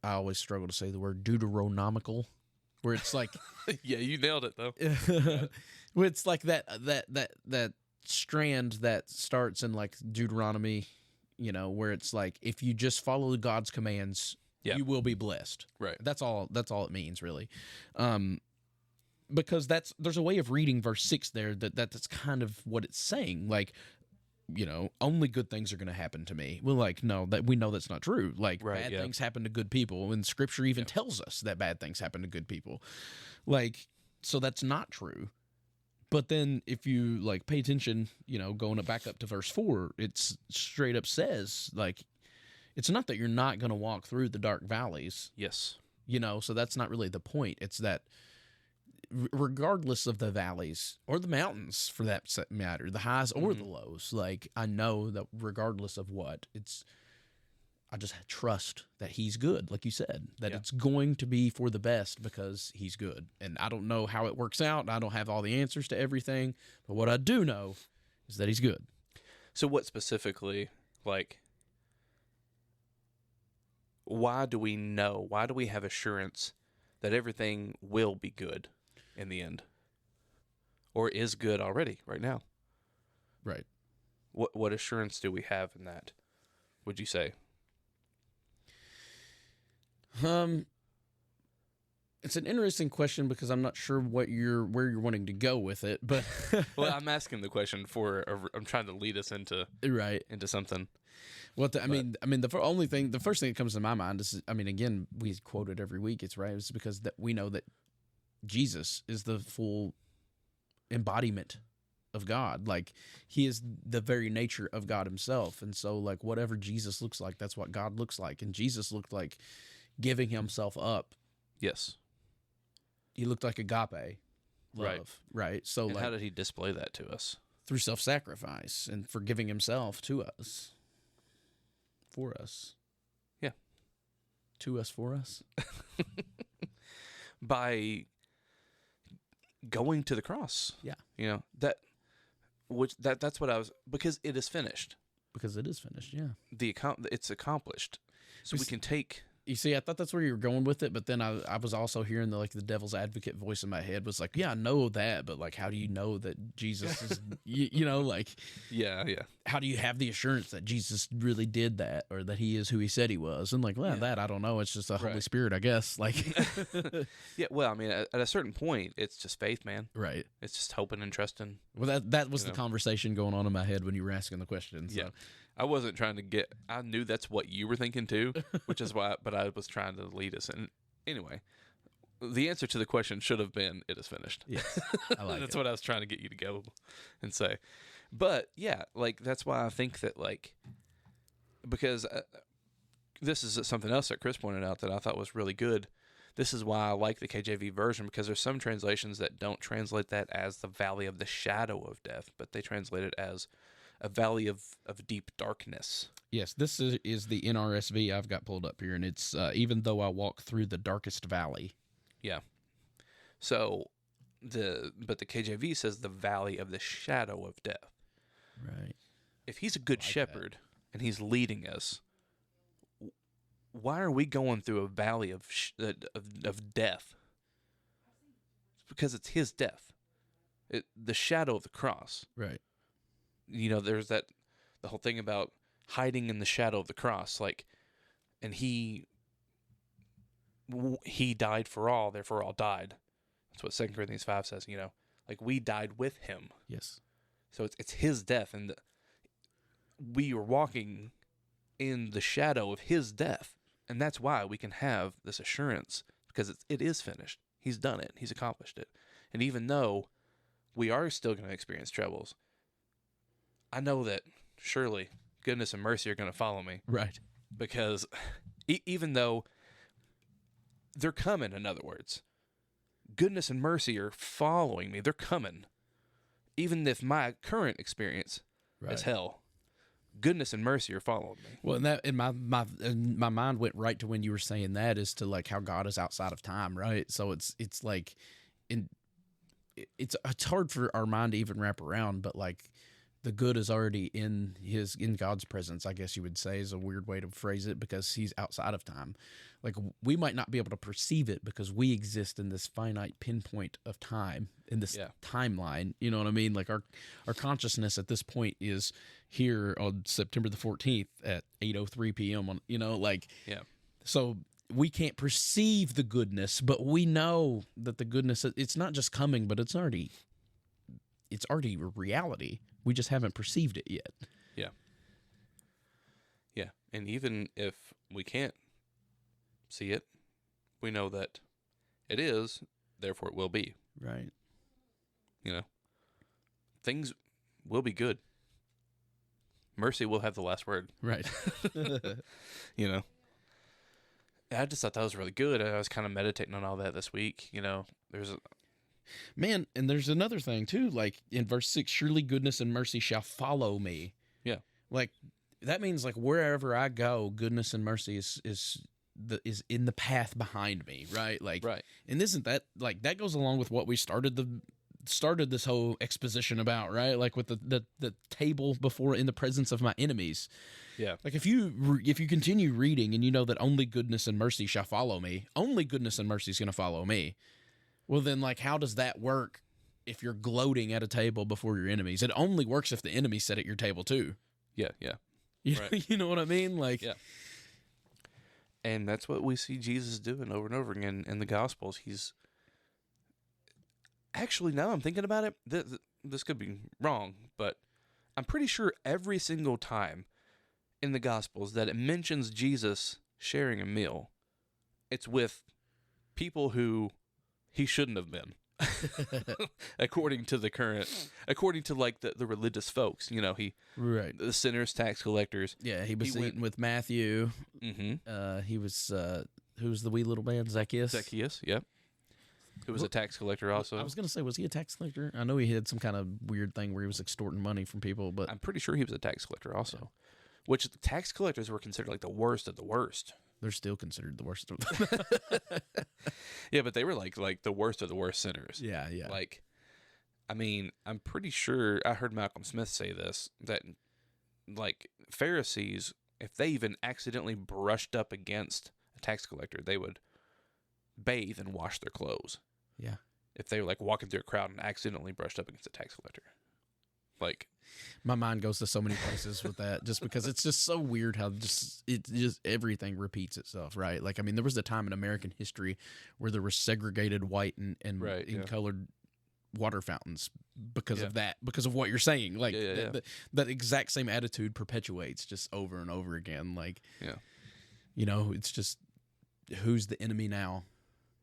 always struggle to say the word Deuteronomical, where it's like Yeah, you nailed it though. where it's like that strand that starts in like Deuteronomy, where it's like if you just follow God's commands, you will be blessed. Right. That's all it means, really. Because there's a way of reading verse 6 there that's kind of what it's saying. Like, only good things are going to happen to me. Well, like, no, that we know that's not true. Like, bad things happen to good people, and Scripture even tells us that bad things happen to good people. Like, so that's not true. But then if you like pay attention, going back up to verse 4, it's straight up says, like, it's not that you're not going to walk through the dark valleys. Yes. So that's not really the point. It's that regardless of the valleys or the mountains, for that matter, the highs or the lows, like, I know that regardless of what, I just trust that he's good, like you said, that it's going to be for the best because he's good. And I don't know how it works out. I don't have all the answers to everything, but what I do know is that he's good. So what specifically, like, why do we know? Why do we have assurance that everything will be good in the end? Or is good already right now? Right. What assurance do we have in that, would you say? It's an interesting question because I'm not sure where you're wanting to go with it, but Well, I'm asking the question I'm trying to lead us into something. Well, the first thing that comes to my mind is, again, we quote it every week. It's right. It's because that we know that Jesus is the full embodiment of God. Like, he is the very nature of God himself. And so, like, whatever Jesus looks like, that's what God looks like. And Jesus looked like giving himself up. Yes. He looked like agape love. Right. So, and like, how did he display that to us? Through self-sacrifice and for giving himself to us. For us. Yeah. To us, for us. By going to the cross. Yeah. That's what I was, because it is finished. Because it is finished, yeah. It's accomplished. So we can take. You see, I thought that's where you were going with it, but then I was also hearing the devil's advocate voice in my head was like, yeah, I know that, but like, how do you know that Jesus is, like, yeah, how do you have the assurance that Jesus really did that, or that he is who he said he was? And like, well, that I don't know. It's just the Holy Spirit, I guess. Like, yeah. Well, I mean, at a certain point, it's just faith, man. Right. It's just hoping and trusting. Well, that was the conversation going on in my head when you were asking the question. So. Yeah. I wasn't trying to I knew that's what you were thinking too, which is why, but I was trying to lead us. And anyway, the answer to the question should have been, it is finished. Yes. I like That's it. what I was trying to get you to go and say. But yeah, like, that's why I think that, like, because this is something else that Chris pointed out that I thought was really good. This is why I like the KJV version, because there's some translations that don't translate that as the valley of the shadow of death, but they translate it as a valley of deep darkness. Yes, this is the NRSV I've got pulled up here, and it's even though I walk through the darkest valley. Yeah. So the KJV says the valley of the shadow of death. Right. If he's a good shepherd and he's leading us, why are we going through a valley of death? It's because it's his death. The shadow of the cross. Right. There's the whole thing about hiding in the shadow of the cross, like, and he died for all, therefore all died. That's what 2 Corinthians 5 says, like, we died with him. Yes. So it's his death, and we are walking in the shadow of his death, and that's why we can have this assurance, because it is finished. He's done it. He's accomplished it. And even though we are still going to experience troubles, I know that surely goodness and mercy are going to follow me. Right. Because even though they're coming, in other words, goodness and mercy are following me. They're coming. Even if my current experience is hell, goodness and mercy are following me. Well, and that in my mind went right to when you were saying that, is to like how God is outside of time, right? So it's like it's hard for our mind to even wrap around, but like the good is already in God's presence, I guess you would say, is a weird way to phrase it, because he's outside of time. Like, we might not be able to perceive it because we exist in this finite pinpoint of time, in this timeline. You know what I mean? Like, our consciousness at this point is here on September the 14th at 8:03 p.m. on, so we can't perceive the goodness, but we know that the goodness, it's not just coming, but it's already a reality. We just haven't perceived it yet. Yeah. Yeah. And even if we can't see it, we know that it is, therefore it will be. Right. Things will be good. Mercy will have the last word. Right. I just thought that was really good. I was kind of meditating on all that this week. Man, and there's another thing too, like in verse 6, surely goodness and mercy shall follow me. Yeah. Like, that means like wherever I go, goodness and mercy is in the path behind me, right? Like, right. And isn't that, like, that goes along with what we started this whole exposition about, right? Like with the table before, in the presence of my enemies. Yeah. Like, if you continue reading and you know that only goodness and mercy shall follow me, only goodness and mercy is going to follow me. Well, then, like, how does that work if you're gloating at a table before your enemies? It only works if the enemy sit at your table too. Yeah, yeah. You know what I mean? Like, yeah. And that's what we see Jesus doing over and over again in the Gospels. He's actually, now I'm thinking about it, this could be wrong, but I'm pretty sure every single time in the Gospels that it mentions Jesus sharing a meal, it's with people who he shouldn't have been. according to like the religious folks, right, the sinners, tax collectors. Yeah, he was eating with Matthew. Mm-hmm. He was who was the wee little man? Zacchaeus, yep. Who was a tax collector also. I was gonna say, was he a tax collector? I know he had some kind of weird thing where he was extorting money from people, but I'm pretty sure he was a tax collector also. Which the tax collectors were considered like the worst of the worst. They're still considered the worst of them. Yeah, but they were like the worst of the worst sinners. Yeah, yeah. Like, I mean, I'm pretty sure I heard Malcolm Smith say this, that like Pharisees, if they even accidentally brushed up against a tax collector, they would bathe and wash their clothes. Yeah. If they were like walking through a crowd and accidentally brushed up against a tax collector. Like, my mind goes to so many places with that, just because it's just so weird how just everything repeats itself, right? Like, I mean, there was a time in American history where there were segregated white and colored water fountains because of that, because of what you're saying. Like, that exact same attitude perpetuates just over and over again. Like, it's just, who's the enemy now?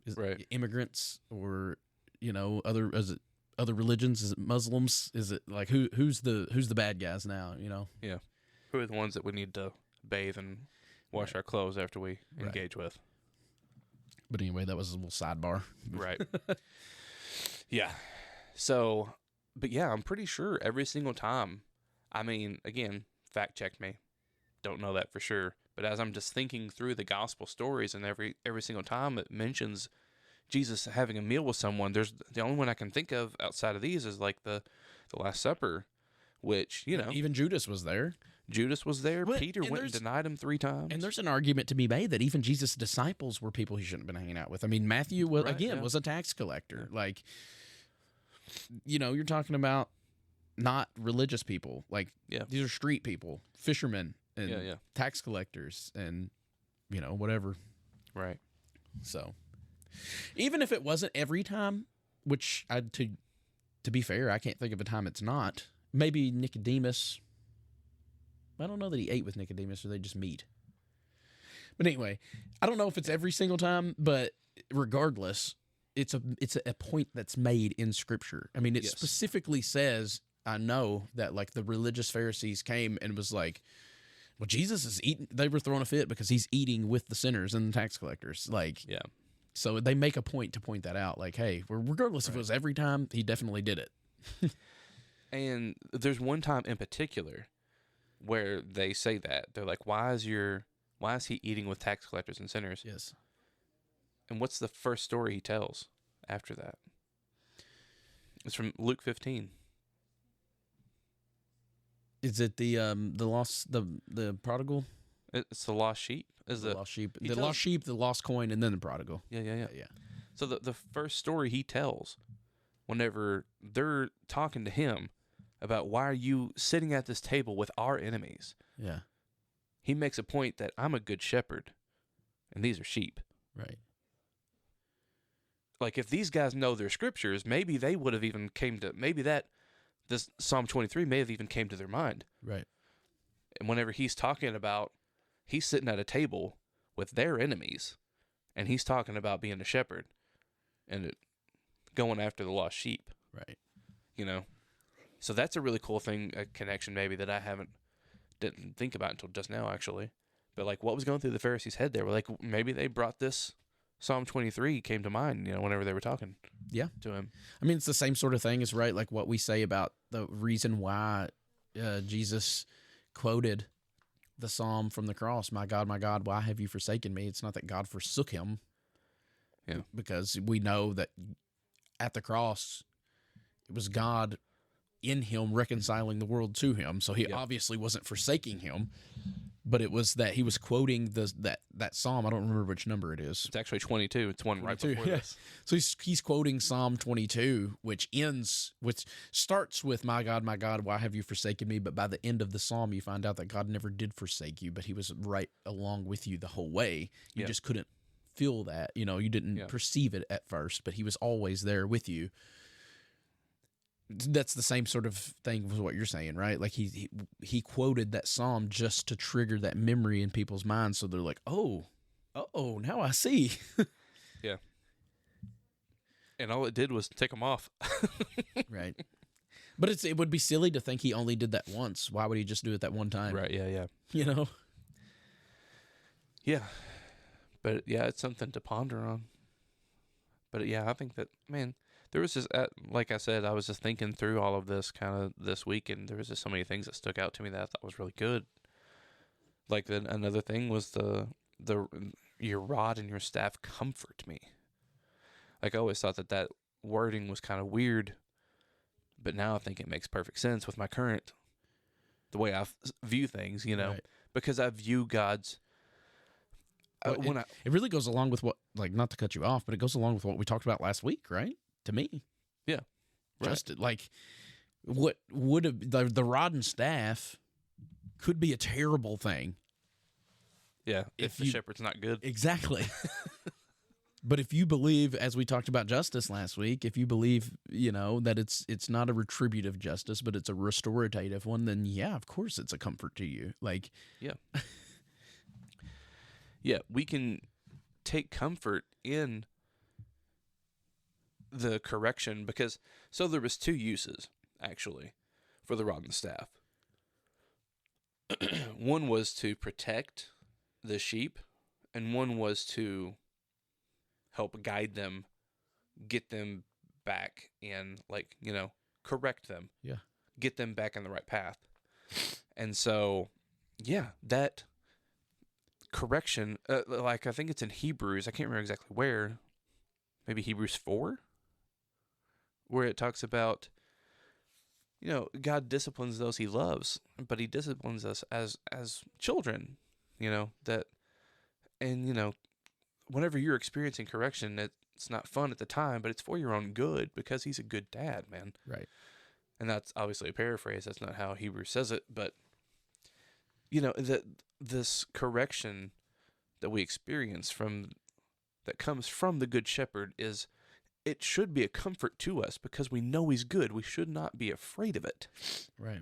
Is it immigrants or other religions? Is it Muslims? Is it like who's the bad guys now? Yeah, who are the ones that we need to bathe and wash our clothes after we engage with? But anyway, that was a little sidebar. Right. Yeah. So, but yeah, I'm pretty sure every single time. I mean, again, fact check me. Don't know that for sure. But as I'm just thinking through the gospel stories, and every single time it mentions Jesus having a meal with someone, there's the only one I can think of outside of these is like the Last Supper, which, even Judas was there. Peter went and denied him 3 times. And there's an argument to be made that even Jesus' disciples were people he shouldn't have been hanging out with. I mean, Matthew was was a tax collector. Yeah. Like, you're talking about not religious people. Like, these are street people, fishermen, and tax collectors, and whatever. Right. So, even if it wasn't every time, which to be fair, I can't think of a time it's not. Maybe Nicodemus. I don't know that he ate with Nicodemus, or they just meet. But anyway, I don't know if it's every single time, but regardless, it's a point that's made in Scripture. I mean, it specifically says, I know that like the religious Pharisees came and was like, well, Jesus is eating. They were throwing a fit because he's eating with the sinners and the tax collectors. Like, So they make a point to point that out. Like, hey, regardless if it was every time, he definitely did it. And there's one time in particular where they say that. They're like, why is he eating with tax collectors and sinners? Yes. And what's the first story he tells after that? It's from Luke 15. Is it the lost the prodigal? It's the lost sheep. The lost sheep. he The tells- lost sheep, the lost coin, and then the prodigal. Yeah. Yeah. So the first story he tells, whenever they're talking to him about why are you sitting at this table with our enemies, Yeah. he makes a point that I'm a good shepherd, and these are sheep. Right. Like if these guys know their scriptures, maybe they would have even this Psalm 23 may have even came to their mind. Right. And whenever he's talking about, he's sitting at a table with their enemies, and he's talking about being a shepherd and going after the lost sheep. Right. You know, so that's a really cool thing, a connection maybe that I didn't think about until just now, actually. But like, what was going through the Pharisees' head there? Were like, maybe they brought this Psalm 23 came to mind, whenever they were talking. Yeah. To him. I mean, it's the same sort of thing as right, like what we say about the reason why Jesus quoted the Psalm from the cross, my, God, why have you forsaken me? It's not that God forsook him. Yeah. Because we know that at the cross, it was God in him reconciling the world to him. So he obviously wasn't forsaking him, but it was that he was quoting that Psalm. I don't remember which number it is. It's actually 22. It's one right 22, before yeah. this. So he's quoting Psalm 22, which starts with my, God, why have you forsaken me? But by the end of the Psalm, you find out that God never did forsake you, but he was right along with you the whole way. You just couldn't feel that, you didn't perceive it at first, but he was always there with you. That's the same sort of thing with what you're saying, right? Like he quoted that Psalm just to trigger that memory in people's minds. So they're like, oh, now I see. Yeah. And all it did was take them off. Right. But it would be silly to think he only did that once. Why would he just do it that one time? Right. Yeah. Yeah. But yeah, it's something to ponder on. But yeah, I think that, man, there was just, like I said, I was just thinking through all of this kind of this week, and there was just so many things that stuck out to me that I thought was really good. Like another thing was your rod and your staff comfort me. Like I always thought that wording was kind of weird, but now I think it makes perfect sense with the way I view things, Right. because I view God's. It really goes along with what, like, not to cut you off, but it goes along with what we talked about last week, right? To me. Yeah. Right. Just like what would have the rod and staff could be a terrible thing. Yeah. If the shepherd's not good. Exactly. But if you believe, as we talked about justice last week, if you believe, that it's not a retributive justice, but it's a restorative one, then yeah, of course it's a comfort to you. Like, yeah. Yeah, we can take comfort in the correction so there was two uses, actually, for the rod and staff. One was to protect the sheep, and one was to help guide them, get them back in, correct them. Yeah. Get them back on the right path. And so, yeah, that correction, I think it's in Hebrews, I can't remember exactly where, maybe Hebrews 4, where it talks about, God disciplines those he loves, but he disciplines us as children, whenever you're experiencing correction, it's not fun at the time, but it's for your own good, because he's a good dad, man. right. And that's obviously a paraphrase. That's not how Hebrews says it, but this correction that we experience that comes from the Good Shepherd it should be a comfort to us because we know he's good. We should not be afraid of it. Right.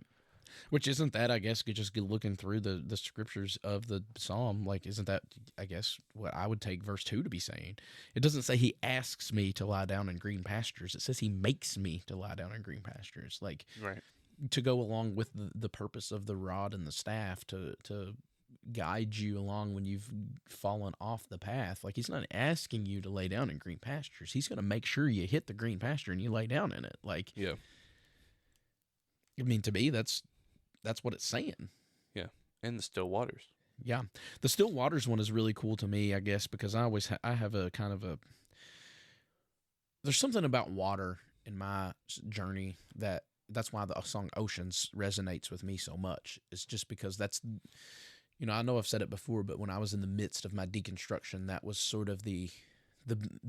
Which isn't that, I guess, just looking through the scriptures of the Psalm, like, isn't that, I guess, what I would take verse 2 to be saying? It doesn't say he asks me to lie down in green pastures. It says he makes me to lie down in green pastures. Like, Right. to go along with the purpose of the rod and the staff to guide you along when you've fallen off the path. Like, he's not asking you to lay down in green pastures. He's going to make sure you hit the green pasture and you lay down in it. Like, Yeah. I mean, to me, that's what it's saying. Yeah. And the still waters. Yeah. The still waters one is really cool to me, I guess, because I always I have a kind of a, there's something about water in my journey that's why the song Oceans resonates with me so much. It's just because that's, I know I've said it before, but when I was in the midst of my deconstruction, that was sort of the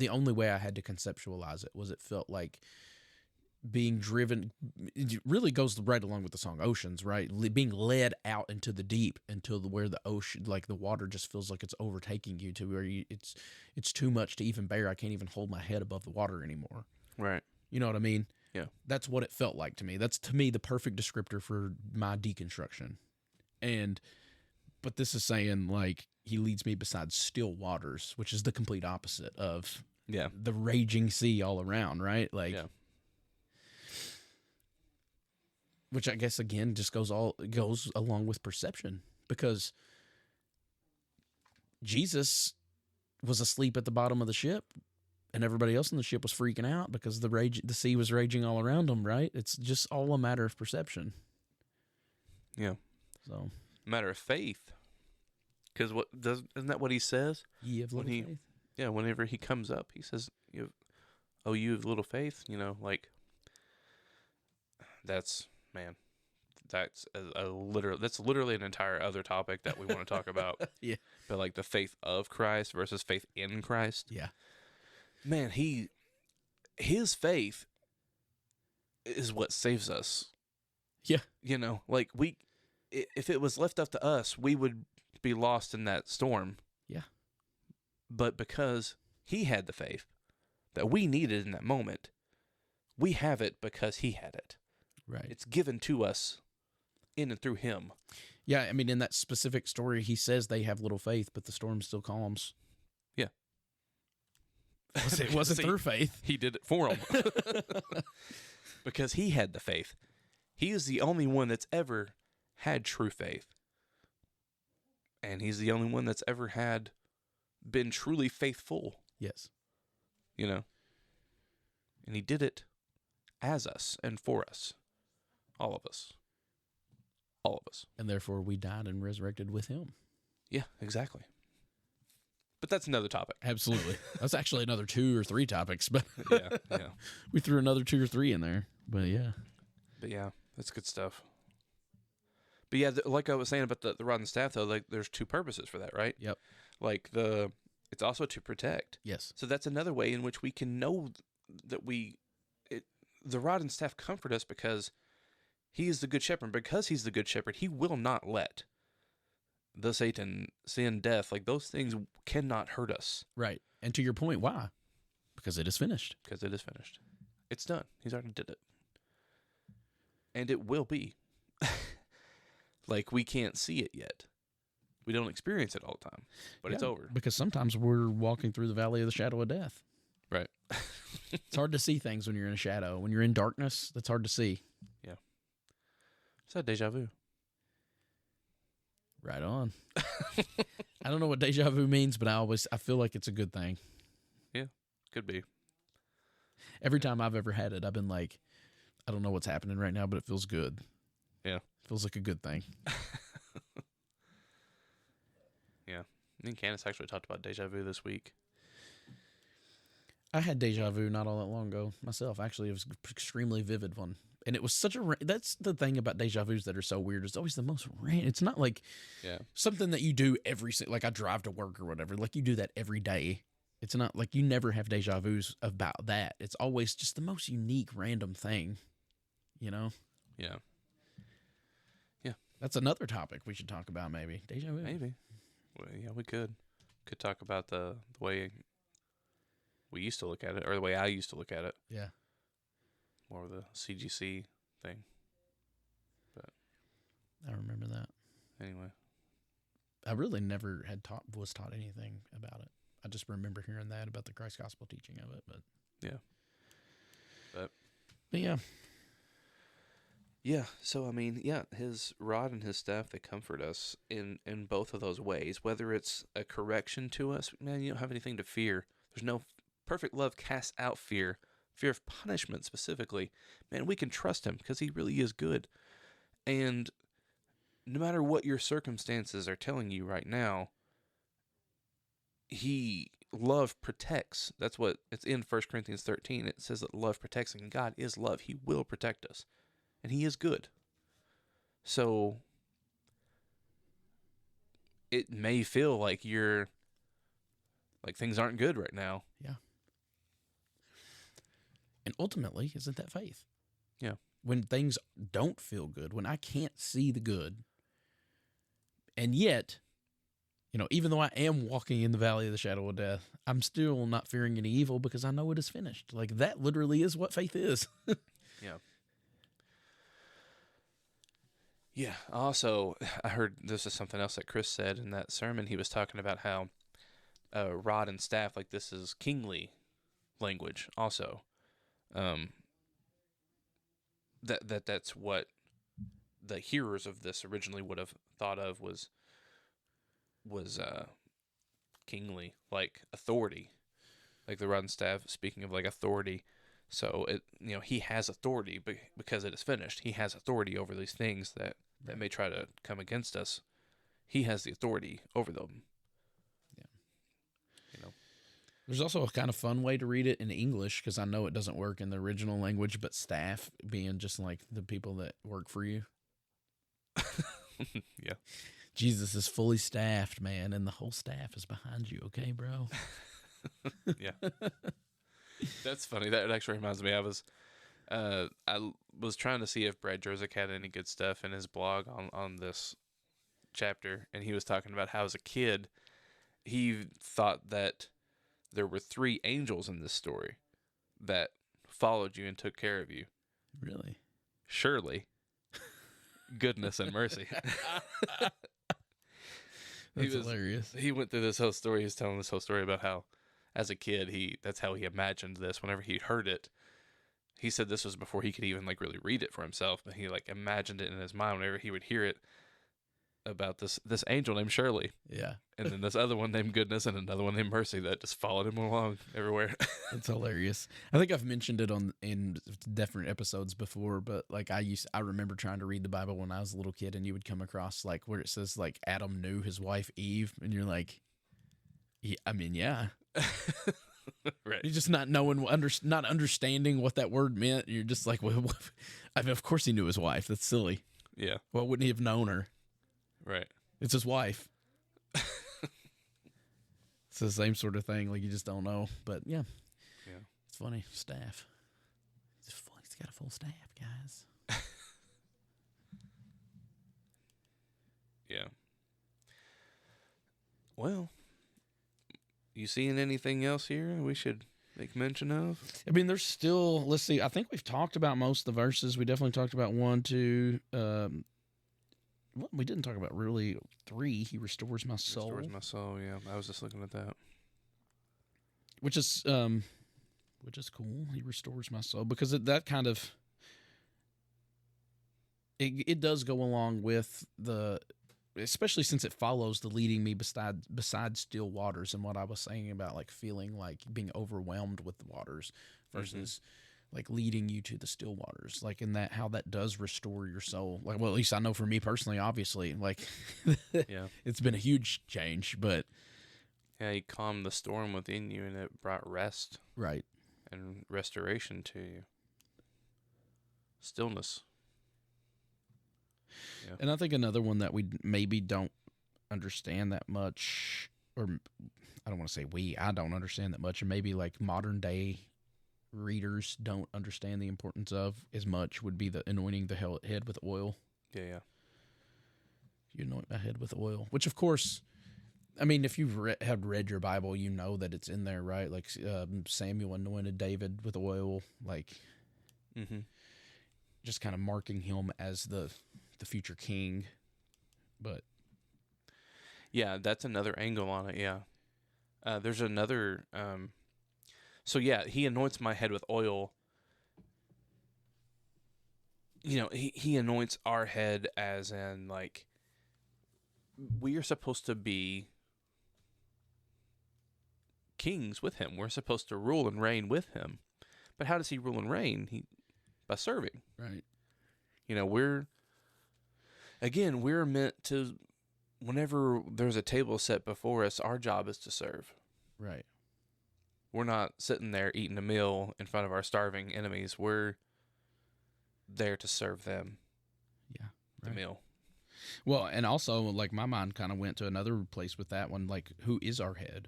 only way I had to conceptualize it. Was it felt like being driven. It really goes right along with the song Oceans, right? Being led out into the deep until where the ocean, like the water just feels like it's overtaking you to where it's too much to even bear. I can't even hold my head above the water anymore. Right. You know what I mean? Yeah. That's what it felt like to me. That's, to me, the perfect descriptor for my deconstruction. But this is saying, like, he leads me beside still waters, which is the complete opposite of the raging sea all around, right? Like, which I guess, again, just goes along with perception, because Jesus was asleep at the bottom of the ship, and everybody else in the ship was freaking out because the sea was raging all around them, right? It's just all a matter of perception. Yeah. So, matter of faith. Because isn't that what he says? Ye have little faith. Yeah, whenever he comes up, he says, you have little faith, like, that's literally an entire other topic that we want to talk about. Yeah. But like the faith of Christ versus faith in Christ. Yeah. Man, his faith is what saves us. Yeah. Like if it was left up to us, we would be lost in that storm. Yeah. But because he had the faith that we needed in that moment, we have it because he had it. Right. It's given to us in and through him. Yeah, I mean, in that specific story, he says they have little faith, but the storm still calms. Yeah. It wasn't through faith. He did it for them. Because he had the faith. He is the only one that's ever had true faith. And he's the only one that's ever been truly faithful. Yes. And he did it as us and for us. All of us. All of us. And therefore we died and resurrected with him. Yeah, exactly. But that's another topic. Absolutely. That's actually another 2 or 3 topics, but Yeah. we threw another 2 or 3 in there. But yeah. But yeah, that's good stuff. But yeah, like I was saying about the rod and staff, though, like there's 2 purposes for that, right? Yep. Like it's also to protect. Yes. So that's another way in which we can know that the rod and staff comfort us because he is the good shepherd. Because he's the good shepherd, he will not let the Satan, sin, death, like those things cannot hurt us. Right. And to your point, why? Because it is finished. Because it is finished. It's done. He's already did it. And it will be. Like, we can't see it yet. We don't experience it all the time. But it's over. Because sometimes we're walking through the valley of the shadow of death. Right. It's hard to see things when you're in a shadow. When you're in darkness, that's hard to see. Yeah. It's that deja vu. Right on. I don't know what deja vu means, but I feel like it's a good thing. Yeah, could be. Every time I've ever had it, I've been like, I don't know what's happening right now, but it feels good. Yeah. It feels like a good thing. Yeah. Me and Candace actually talked about deja vu this week. I had deja vu not all that long ago myself. Actually, it was an extremely vivid one. And it was that's the thing about deja vus that are so weird. It's always the most random. It's not like something that you do like I drive to work or whatever. Like you do that every day. It's not like you never have deja vus about that. It's always just the most unique random thing, Yeah. Yeah. That's another topic we should talk about maybe. Deja vu. Maybe. Well, yeah, we could. Could talk about the way we used to look at it, or the way I used to look at it. Yeah. More of the CGC thing. But I remember that. Anyway. I really never was taught anything about it. I just remember hearing that about the Christ gospel teaching of it, but yeah. But yeah. Yeah, so I mean, yeah, his rod and his staff, they comfort us in both of those ways. Whether it's a correction to us, man, you don't have anything to fear. There's no perfect love casts out fear, fear of punishment specifically. Man, we can trust him because he really is good. And no matter what your circumstances are telling you right now, he love protects. That's what it's in 1 Corinthians 13. It says that love protects, and God is love. He will protect us. And he is good. So it may feel like things aren't good right now. Yeah. And ultimately, isn't that faith? Yeah. When things don't feel good, when I can't see the good, and yet, even though I am walking in the valley of the shadow of death, I'm still not fearing any evil because I know it is finished. Like, that literally is what faith is. Yeah. Yeah. Also, I heard this is something else that Chris said in that sermon. He was talking about how rod and staff, like this is kingly language also. That's what the hearers of this originally would have thought of was kingly, like authority, like the rod and staff. Speaking of like authority, so he has authority because it is finished. He has authority over these things that may try to come against us. He has the authority over them. Yeah. There's also a kind of fun way to read it in English, because I know it doesn't work in the original language, but staff being just like the people that work for you. Yeah. Jesus is fully staffed, man, and the whole staff is behind you. Okay, bro? Yeah. That's funny. That actually reminds me. I was trying to see if Brad Jerzik had any good stuff in his blog on this chapter, and he was talking about how as a kid he thought that there were 3 angels in this story that followed you and took care of you. Really? Shirley, goodness and mercy. That's hilarious. He went through this whole story. He was telling this whole story about how, as a kid, that's how he imagined this. Whenever he heard it, he said this was before he could even really read it for himself, but he imagined it in his mind whenever he would hear it about this angel named Shirley. Yeah. And then this other one named Goodness and another one named Mercy that just followed him along everywhere. It's hilarious. I think I've mentioned it in different episodes before, but I remember trying to read the Bible when I was a little kid, and you would come across where it says Adam knew his wife Eve, and you're like, yeah, I mean, yeah. Right. You're just not knowing, not understanding what that word meant. You're just like, well, I mean, of course he knew his wife. That's silly. Yeah. Well, wouldn't he have known her? Right. It's his wife. It's the same sort of thing. You just don't know. But yeah. Yeah. It's funny. Staff. He's got a full staff, guys. Yeah. Well, you seeing anything else here we should make mention of? I mean, there's still, let's see, I think we've talked about most of the verses. We definitely talked about 1, 2, well, we didn't talk about really 3. He restores my soul. Restores my soul, yeah. I was just looking at that. Which is cool. He restores my soul, because that kind of, it does go along with especially since it follows the leading me beside still waters, and what I was saying about feeling being overwhelmed with the waters versus leading you to the still waters, in that, how that does restore your soul. Well, at least I know for me personally, obviously, Yeah, it's been a huge change, but yeah, he calmed the storm within you, and it brought rest, right, and restoration to you, stillness. Yeah. And I think another one that we maybe don't understand that much, or I don't want to say I don't understand that much, and maybe modern day readers don't understand the importance of as much, would be the anointing the head with oil. Yeah. You anoint my head with oil, which of course, I mean, if you've have read your Bible, you know that it's in there, right? Samuel anointed David with oil, just kind of marking him as the future king. But yeah, that's another angle on it. Yeah, there's another. So yeah, he anoints my head with oil. he anoints our head as in, like, we are supposed to be kings with him. We're supposed to rule and reign with him. But how does he rule and reign? By serving. Right. We're meant to, whenever there's a table set before us, our job is to serve. Right. We're not sitting there eating a meal in front of our starving enemies. We're there to serve them. Yeah. The meal. Well, and also, like, my mind kind of went to another place with that one. Like, who is our head?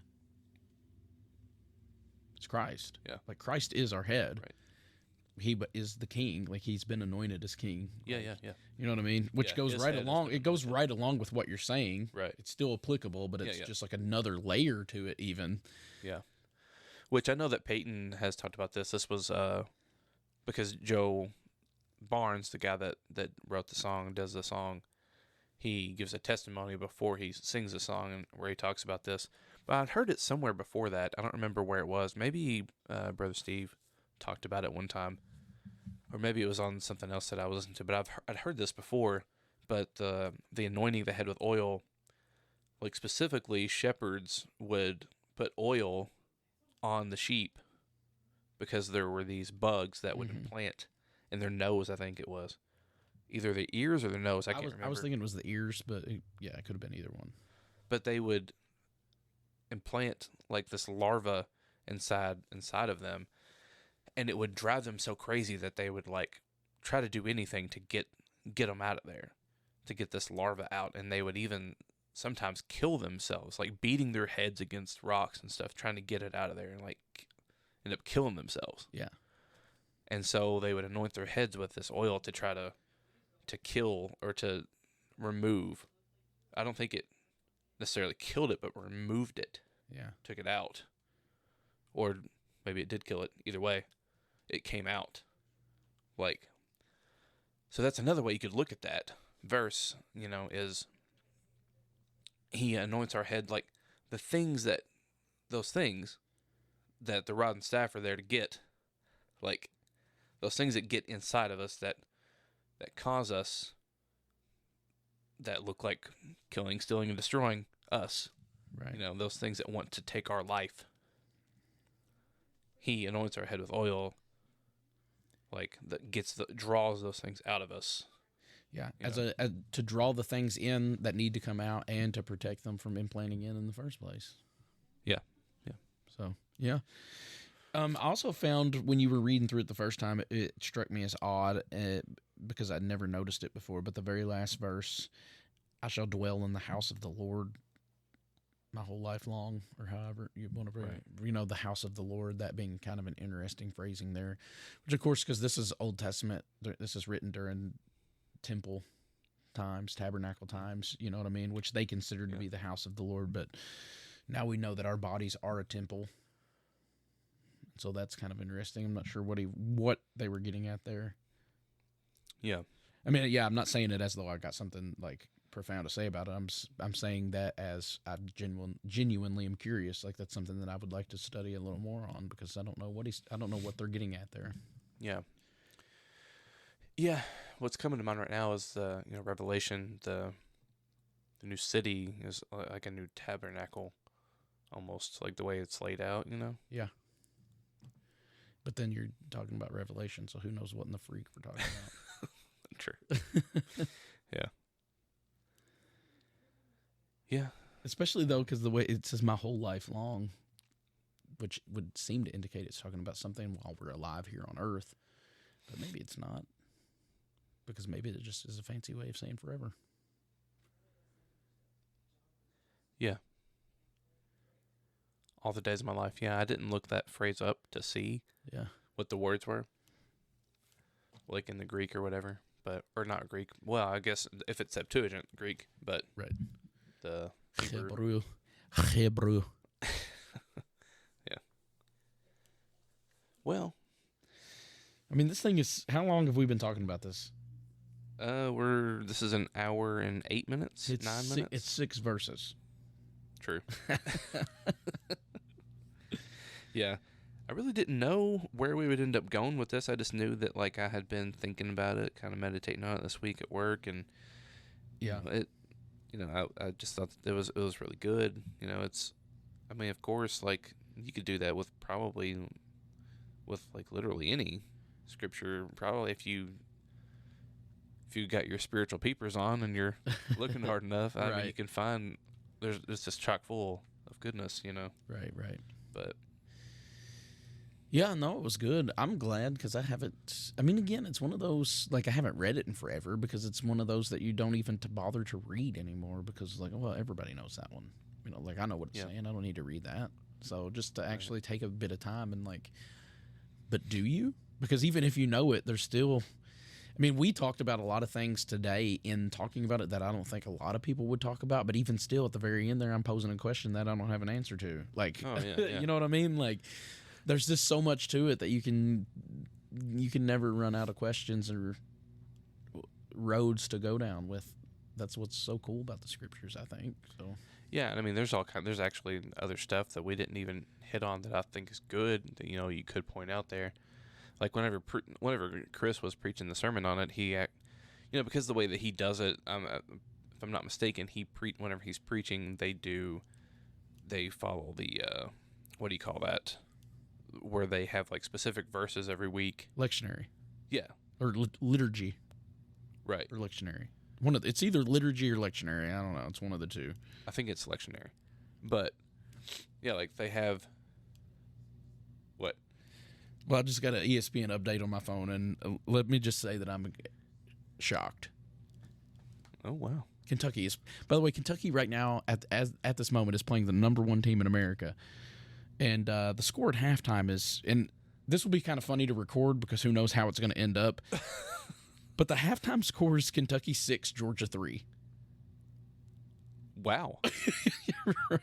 It's Christ. Yeah. Like, Christ is our head. Right. He is the king. Like, he's been anointed as king. Yeah, like, yeah. You know what I mean? Which Yeah, goes his right head has along. been It goes anointed. right along with what you're saying. Right. It's still applicable, but it's just like another layer to it, even. Yeah. Which I know that Peyton has talked about this. This was because Joe Barnes, the guy that wrote the song, does the song, he gives a testimony before he sings the song, and where he talks about this. But I'd heard it somewhere before that. I don't remember where it was. Maybe Brother Steve talked about it one time, or maybe it was on something else that I was listening to. But I'd heard this before. But the anointing the head with oil, like specifically, shepherds would put oil on the sheep because there were these bugs that would implant in their nose. I think it was either the ears or their nose. I can't remember. I was thinking it was the ears, but it could have been either one. But they would implant like this larva inside of them, and it would drive them so crazy that they would like try to do anything to get them out of there, to get this larva out. And they would even sometimes kill themselves, like beating their heads against rocks and stuff, trying to get it out of there, and like end up killing themselves. Yeah. And so they would anoint their heads with this oil to try to kill or to remove. I don't think it necessarily killed it, but removed it. Yeah. Took it out. Or maybe it did kill it. Either way, it came out. Like, so that's another way you could look at that verse, is he anoints our head, like those things that the rod and staff are there to get, like those things that get inside of us that cause us, that look like killing, stealing, and destroying us. Right. Those things that want to take our life. He anoints our head with oil, like that draws those things out of us. Yeah, to draw the things in that need to come out and to protect them from implanting in the first place. Yeah. So, yeah. I also found when you were reading through it the first time, it struck me as odd because I'd never noticed it before. But the very last verse, I shall dwell in the house of the Lord my whole life long, or however you want to, right. The house of the Lord, that being kind of an interesting phrasing there. Which, of course, because this is Old Testament, this is written during temple times, tabernacle times, you know what I mean? Which they considered to be the house of the Lord. But now we know that our bodies are a temple. So that's kind of interesting. I'm not sure what they were getting at there. Yeah. I mean, yeah, I'm not saying it as though I got something like profound to say about it. I'm saying that as I genuinely am curious. Like that's something that I would like to study a little more on because I don't know what they're getting at there. Yeah. Yeah. What's coming to mind right now is the Revelation. The new city is like a new tabernacle, almost like the way it's laid out. Yeah. But then you're talking about Revelation, so who knows what in the freak we're talking about. True. Yeah. Yeah. Especially, though, because the way it says my whole life long, which would seem to indicate it's talking about something while we're alive here on Earth. But maybe it's not. Because maybe it just is a fancy way of saying forever. Yeah. All the days of my life. Yeah, I didn't look that phrase up to see what the words were. Like in the Greek or whatever. Or not Greek. Well, I guess if it's Septuagint, Greek. But right. The Hebrew. Hebrew. Yeah. Well. I mean, this thing is... How long have we been talking about this? This is an hour and 8 minutes? 9 minutes? It's 6 verses. True. Yeah. I really didn't know where we would end up going with this. I just knew that like I had been thinking about it, kind of meditating on it this week at work, and Yeah. I just thought that it was really good. I mean, of course, like you could do that with like literally any scripture. Probably if you got your spiritual peepers on and you're looking hard enough, I mean, you can find it's just chock full of goodness, Right. But Yeah, no, it was good. I'm glad because I haven't. I mean, again, it's one of those like I haven't read it in forever because it's one of those that you don't even bother to read anymore because like, well, everybody knows that one. Like I know what it's saying. I don't need to read that. So just to actually take a bit of time and like, but do you? Because even if you know it, there's still. I mean, we talked about a lot of things today in talking about it that I don't think a lot of people would talk about. But even still, at the very end there, I'm posing a question that I don't have an answer to. Like, you know what I mean? Like, there's just so much to it that you can never run out of questions or roads to go down with. That's what's so cool about the scriptures, I think. So yeah, I mean, there's actually other stuff that we didn't even hit on that I think is good that you could point out there. Like whenever Chris was preaching the sermon on it, he, because of the way that he does it, if I'm not mistaken, whenever he's preaching, they follow the what do you call that? Where they have like specific verses every week. lectionary, Yeah, or liturgy, right. or lectionary. It's either liturgy or lectionary. I don't know. It's one of the two. I think it's lectionary, but yeah, like they have what? Well, I just got an ESPN update on my phone, and let me just say that I'm shocked. Oh wow! Kentucky is, by the way, Kentucky right now at this moment is playing the number 1 team in America, and the score at halftime is, and this will be kind of funny to record because who knows how it's going to end up, but the halftime score is Kentucky 6, Georgia 3. Wow! Right.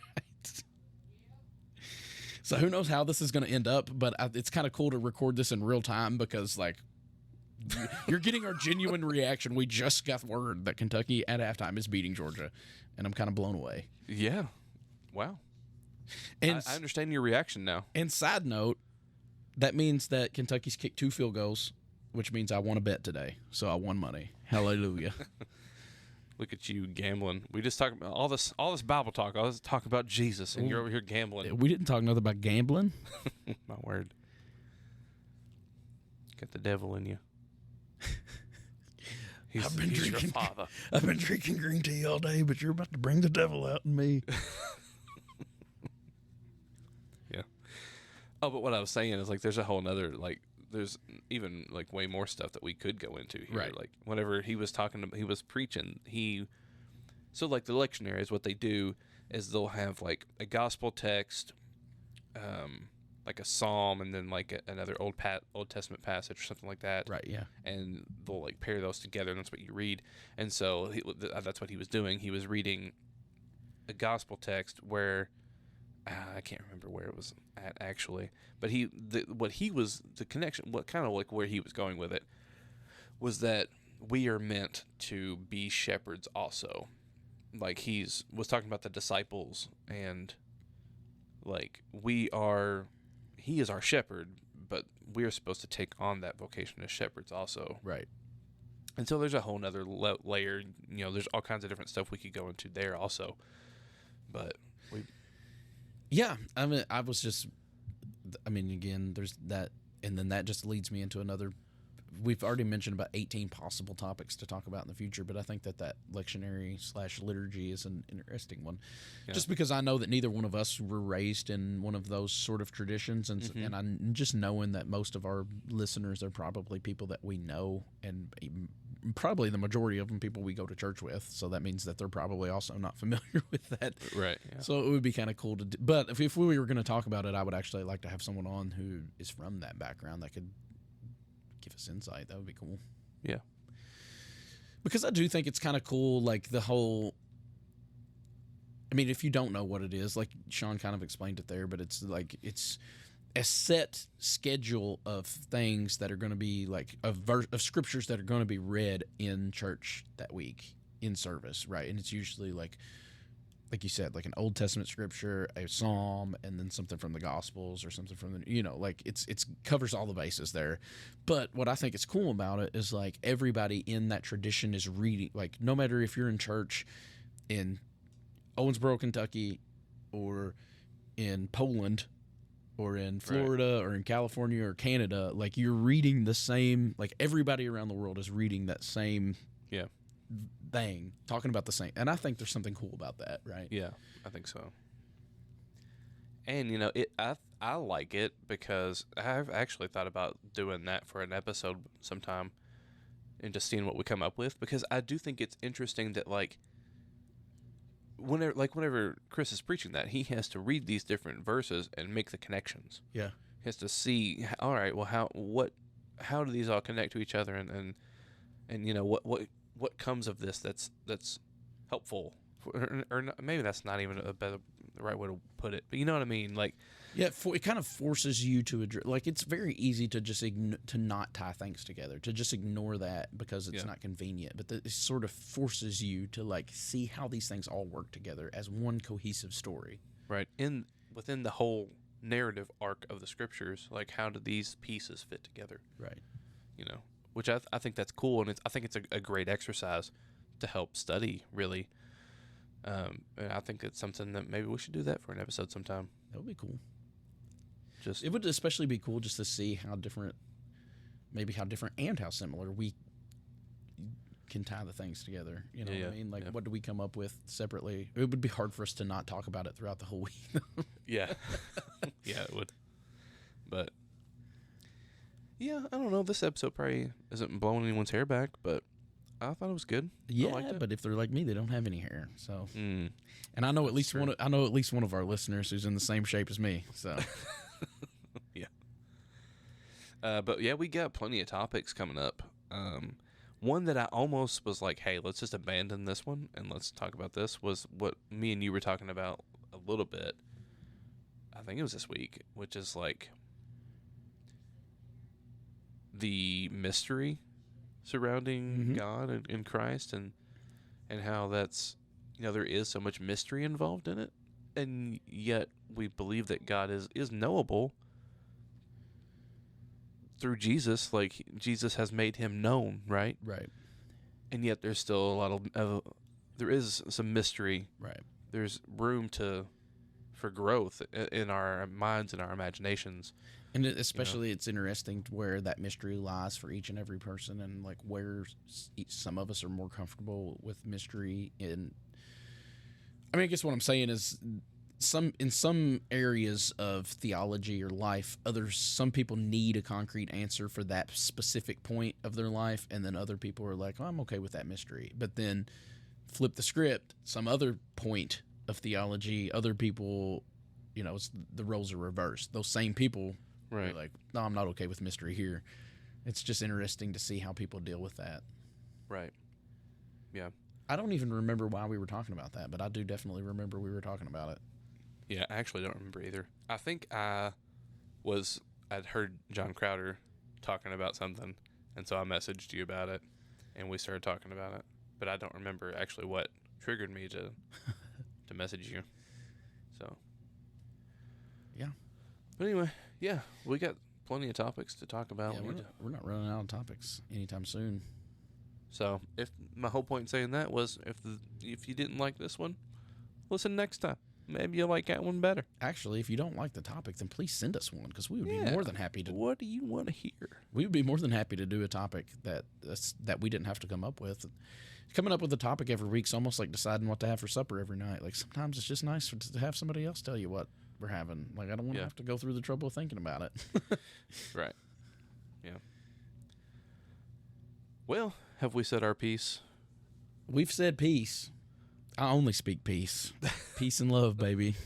So who knows how this is going to end up, but it's kind of cool to record this in real time because, like, you're getting our genuine reaction. We just got word that Kentucky at halftime is beating Georgia, and I'm kind of blown away. Yeah. Wow. And I understand your reaction now. And side note, that means that Kentucky's kicked 2 field goals, which means I won a bet today, so I won money. Hallelujah. Look at you gambling. We just talked about all this Bible talk. All this talk about Jesus, and you're over here gambling. We didn't talk nothing about gambling. My word. Got the devil in you. He's your father. I've been drinking green tea all day, but you're about to bring the devil out in me. Yeah. Oh, but what I was saying is like there's a whole nother there's even like way more stuff that we could go into here. Right. Like whenever he was preaching, so like the lectionaries, what they do is they'll have like a gospel text, like a psalm, and then like another Old Testament passage or something like that. Right. Yeah. And they'll like pair those together, and that's what you read. And so that's what he was doing. He was reading a gospel text where I can't remember where it was at actually, but the connection, what kind of like where he was going with it was that we are meant to be shepherds also. Like he was talking about the disciples, and like he is our shepherd, but we are supposed to take on that vocation as shepherds also. Right. And so there's a whole nother layer, there's all kinds of different stuff we could go into there also, but yeah, again, there's that, and then that just leads me into another. We've already mentioned about 18 possible topics to talk about in the future, but I think that lectionary / liturgy is an interesting one, just because I know that neither one of us were raised in one of those sort of traditions, and I'm just knowing that most of our listeners are probably people that we know, and probably the majority of them people we go to church with, so that means that they're probably also not familiar with that. Right. Yeah. So it would be kind of cool to do. But if we were going to talk about it, I would actually like to have someone on who is from that background that could give us insight. That would be cool. Yeah. Because I do think it's kind of cool, like the whole, I mean, if you don't know what it is, like Sean kind of explained it there, but it's like, it's a set schedule of things that are going to be like of scriptures that are going to be read in church that week in service, right? And it's usually like like you said, like an Old Testament scripture, a psalm, and then something from the Gospels or something from the, like it's covers all the bases there. But what I think is cool about it is like everybody in that tradition is reading, like no matter if you're in church in Owensboro, Kentucky, or in Poland, or in Florida, or in California or Canada, like you're reading the same, like everybody around the world is reading that same thing, talking about the same. And I think there's something cool about that, right? Yeah, I think so. And I like it because I've actually thought about doing that for an episode sometime and just seeing what we come up with, because I do think it's interesting that whenever Chris is preaching that, he has to read these different verses and make the connections. Yeah. He has to see, all right, well, how do these all connect to each other, and what comes of this that's helpful, or not, maybe that's not even the right way to put it, but you know what I mean, like. Yeah, it kind of forces you to address. Like, it's very easy to just to not tie things together, to just ignore that because it's not convenient. But it sort of forces you to like see how these things all work together as one cohesive story. Right. Within the whole narrative arc of the scriptures, like how do these pieces fit together? Right. Which I think that's cool, and I think it's a great exercise to help study, really. And I think it's something that maybe we should do that for an episode sometime. That would be cool. It would especially be cool just to see how different and how similar we can tie the things together. You know what I mean? Like, what do we come up with separately? It would be hard for us to not talk about it throughout the whole week. Yeah. Yeah, it would. But, yeah, I don't know. This episode probably isn't blowing anyone's hair back, but I thought it was good. Yeah, but if they're like me, they don't have any hair. So, and I know at least one of our listeners who's in the same shape as me. So. Yeah. But yeah, we got plenty of topics coming up. One that I almost was like, hey, let's just abandon this one and let's talk about this, was what me and you were talking about a little bit. I think it was this week, which is like the mystery surrounding God and Christ, and how that's, there is so much mystery involved in it. And yet we believe that God is knowable through Jesus. Like, Jesus has made him known, right? Right. And yet there's still a lot of there is some mystery. Right. There's room for growth in our minds and our imaginations. And especially it's interesting where that mystery lies for each and every person, and like where some of us are more comfortable with mystery I guess what I'm saying is in some areas of theology or life, some people need a concrete answer for that specific point of their life, and then other people are like, oh, I'm okay with that mystery. But then flip the script, some other point of theology, other people, the roles are reversed. Those same people are like, no, I'm not okay with mystery here. It's just interesting to see how people deal with that. Right. Yeah. I don't even remember why we were talking about that, but I do definitely remember we were talking about it. Yeah, I actually don't remember either. I think I'd heard John Crowder talking about something, and so I messaged you about it, and we started talking about it. But I don't remember actually what triggered me to message you. So, yeah. But anyway, yeah, we got plenty of topics to talk about. Yeah, we're not running out of topics anytime soon. So, if my whole point in saying that was, if you didn't like this one, listen next time. Maybe you'll like that one better. Actually, if you don't like the topic, then please send us one, because we would be more than happy to. What do you want to hear? We would be more than happy to do a topic that we didn't have to come up with. Coming up with a topic every week is almost like deciding what to have for supper every night. Like, sometimes it's just nice to have somebody else tell you what we're having. Like, I don't want to have to go through the trouble of thinking about it. Right. Yeah. Well, have we said our piece? We've said peace. I only speak peace. Peace and love, baby.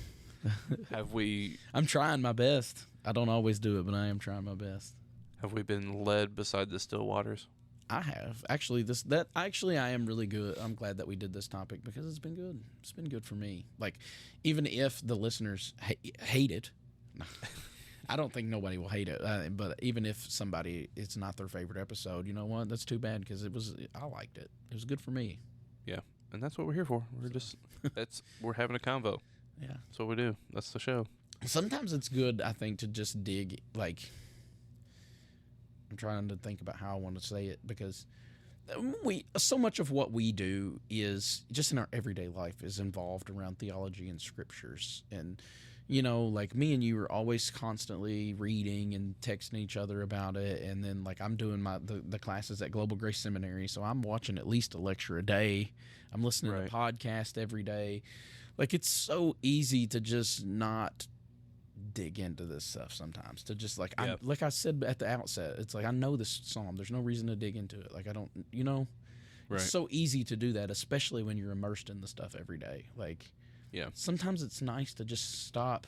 Have we... I'm trying my best. I don't always do it, but I am trying my best. Have we been led beside the still waters? I have. Actually, I am really good. I'm glad that we did this topic, because it's been good. It's been good for me. Like, even if the listeners hate it, I don't think nobody will hate it. But even if it's not their favorite episode, you know what? That's too bad, because I liked it. It was good for me. Yeah. and that's what we're here for. We're having a convo. Yeah. That's what we do. That's the show. Sometimes it's good, I think, to just dig. Like, I'm trying to think about how I want to say it, because so much of what we do is just in our everyday life is involved around theology and scriptures. And, like me and you are always constantly reading and texting each other about it. And then, like, I'm doing the classes at Global Grace Seminary, so I'm watching at least a lecture a day. I'm listening to a podcast every day. Like, it's so easy to just not dig into this stuff sometimes, to just like like I said at the outset, it's like, I know this psalm, there's no reason to dig into it. Like, I don't, it's so easy to do that, especially when you're immersed in the stuff every day. Like, sometimes it's nice to just stop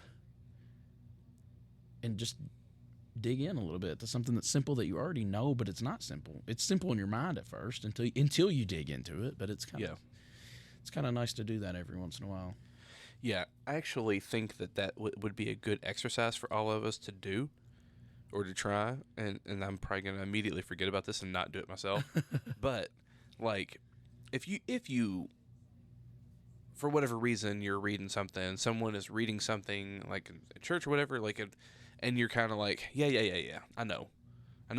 and just dig in a little bit to something that's simple that you already know, but it's not simple. It's simple in your mind at first until you dig into it, but it's kind of nice to do that every once in a while. Yeah, I actually think that would be a good exercise for all of us to do or to try. And I'm probably going to immediately forget about this and not do it myself. But, like, if you, for whatever reason, you're reading something, someone is reading something, like in church or whatever, like, and you're kind of like, yeah, I know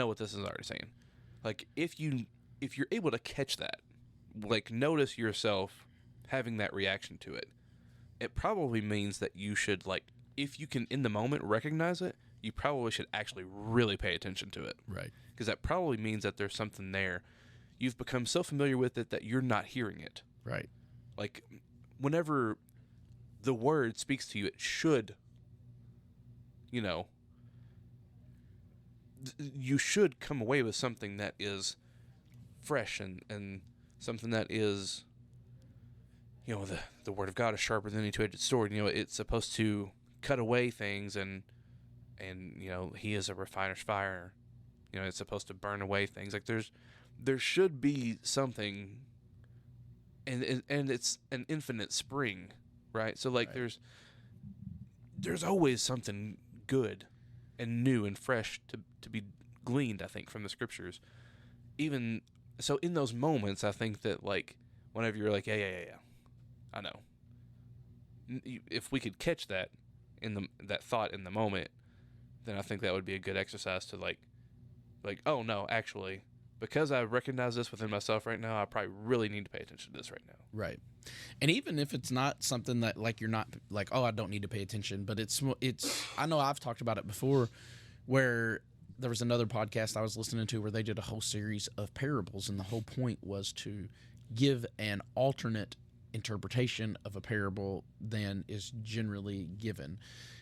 what this is already saying. Like, if you're able to catch that, like, notice yourself having that reaction to it, it probably means that you should, like, if you can in the moment recognize it, you probably should actually really pay attention to it. Right. Because that probably means that there's something there. You've become so familiar with it that you're not hearing it. Right. Like, whenever the word speaks to you, it should, you should come away with something that is fresh and something that is, the word of God is sharper than any two-edged sword. It's supposed to cut away things, and he is a refiner's fire. It's supposed to burn away things. Like, there should be something, and it's an infinite spring, right? So, like, there's always something good and new and fresh to be gleaned, I think, from the scriptures. Even so, in those moments, I think that, like, whenever you're like, yeah, I know. If we could catch that that thought in the moment, then I think that would be a good exercise to like, oh no, actually, because I recognize this within myself right now, I probably really need to pay attention to this right now. Right. And even if it's not something that, like, you're not like, oh, I don't need to pay attention, but it's I know I've talked about it before, where there was another podcast I was listening to where they did a whole series of parables, and the whole point was to give an alternate interpretation of a parable than is generally given.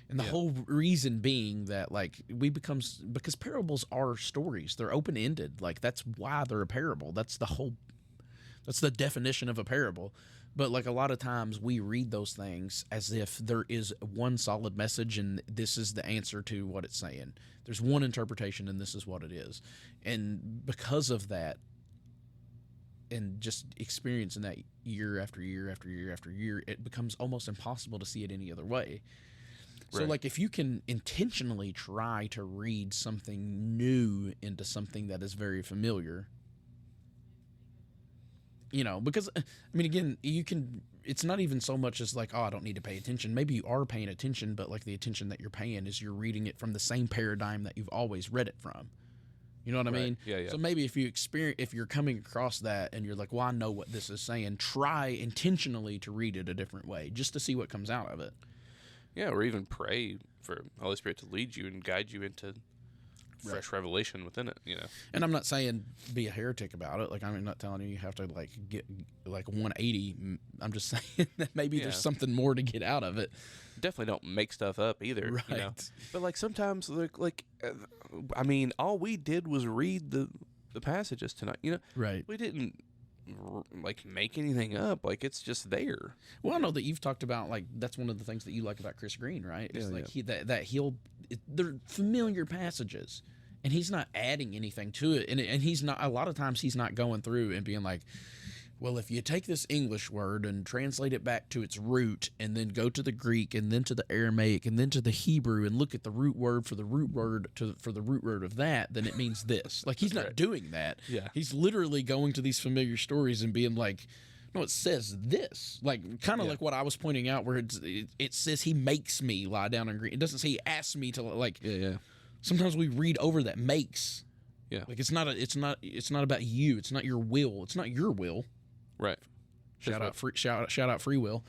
And the whole reason being that, like, because parables are stories, they're open-ended. Like, that's why they're a parable. That's the definition of a parable. But, like, a lot of times we read those things as if there is one solid message and this is the answer to what it's saying. There's one interpretation and this is what it is. And because of that, and just experiencing that year after year after year after year, it becomes almost impossible to see it any other way. So, like, if you can intentionally try to read something new into something that is very familiar, because, I mean, again, it's not even so much as like, oh, I don't need to pay attention. Maybe you are paying attention, but, like, the attention that you're paying is you're reading it from the same paradigm that you've always read it from. You know what I mean? Yeah. So maybe if you're coming across that and you're like, well, I know what this is saying, try intentionally to read it a different way just to see what comes out of it. Yeah, or even pray for Holy Spirit to lead you and guide you into fresh revelation within it, And I'm not saying be a heretic about it. Like, I'm not telling you have to, like, get, like, 180. I'm just saying that maybe there's something more to get out of it. Definitely don't make stuff up either, right? But, like, sometimes, I mean, all we did was read the passages tonight, Right. We didn't like make anything up. Like, it's just there. Well, I know that you've talked about, like, that's one of the things that you like about Chris Green, right? It's they're familiar passages, and he's not adding anything to it, and he's not, a lot of times he's not going through and being like, well, if you take this English word and translate it back to its root, and then go to the Greek, and then to the Aramaic, and then to the Hebrew, and look at the root word for the root word for the root word of that, then it means this. Like, he's not doing that. Yeah. He's literally going to these familiar stories and being like, No, it says this, like kind of like what I was pointing out, where it says he makes me lie down in green. It doesn't say he asks me to, like. Yeah. Sometimes we read over that makes. Yeah. Like it's not about you. It's not your will. It's not your will. Right. Shout out free will.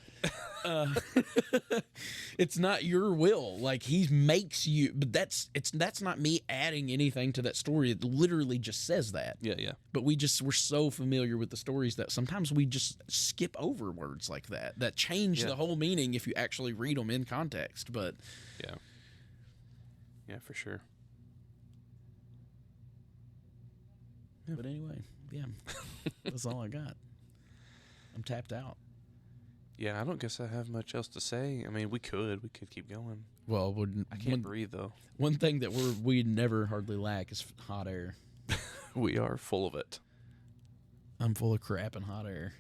It's not your will. Like he makes you, but that's not me adding anything to that story. It literally just says that. Yeah. But we're so familiar with the stories that sometimes we just skip over words like that change the whole meaning if you actually read them in context. But yeah, for sure. But anyway, that's all I got. I'm tapped out. Yeah, I don't guess I have much else to say. I mean, we could keep going. Well, I can't breathe though. One thing that we never hardly lack is hot air. We are full of it. I'm full of crap and hot air.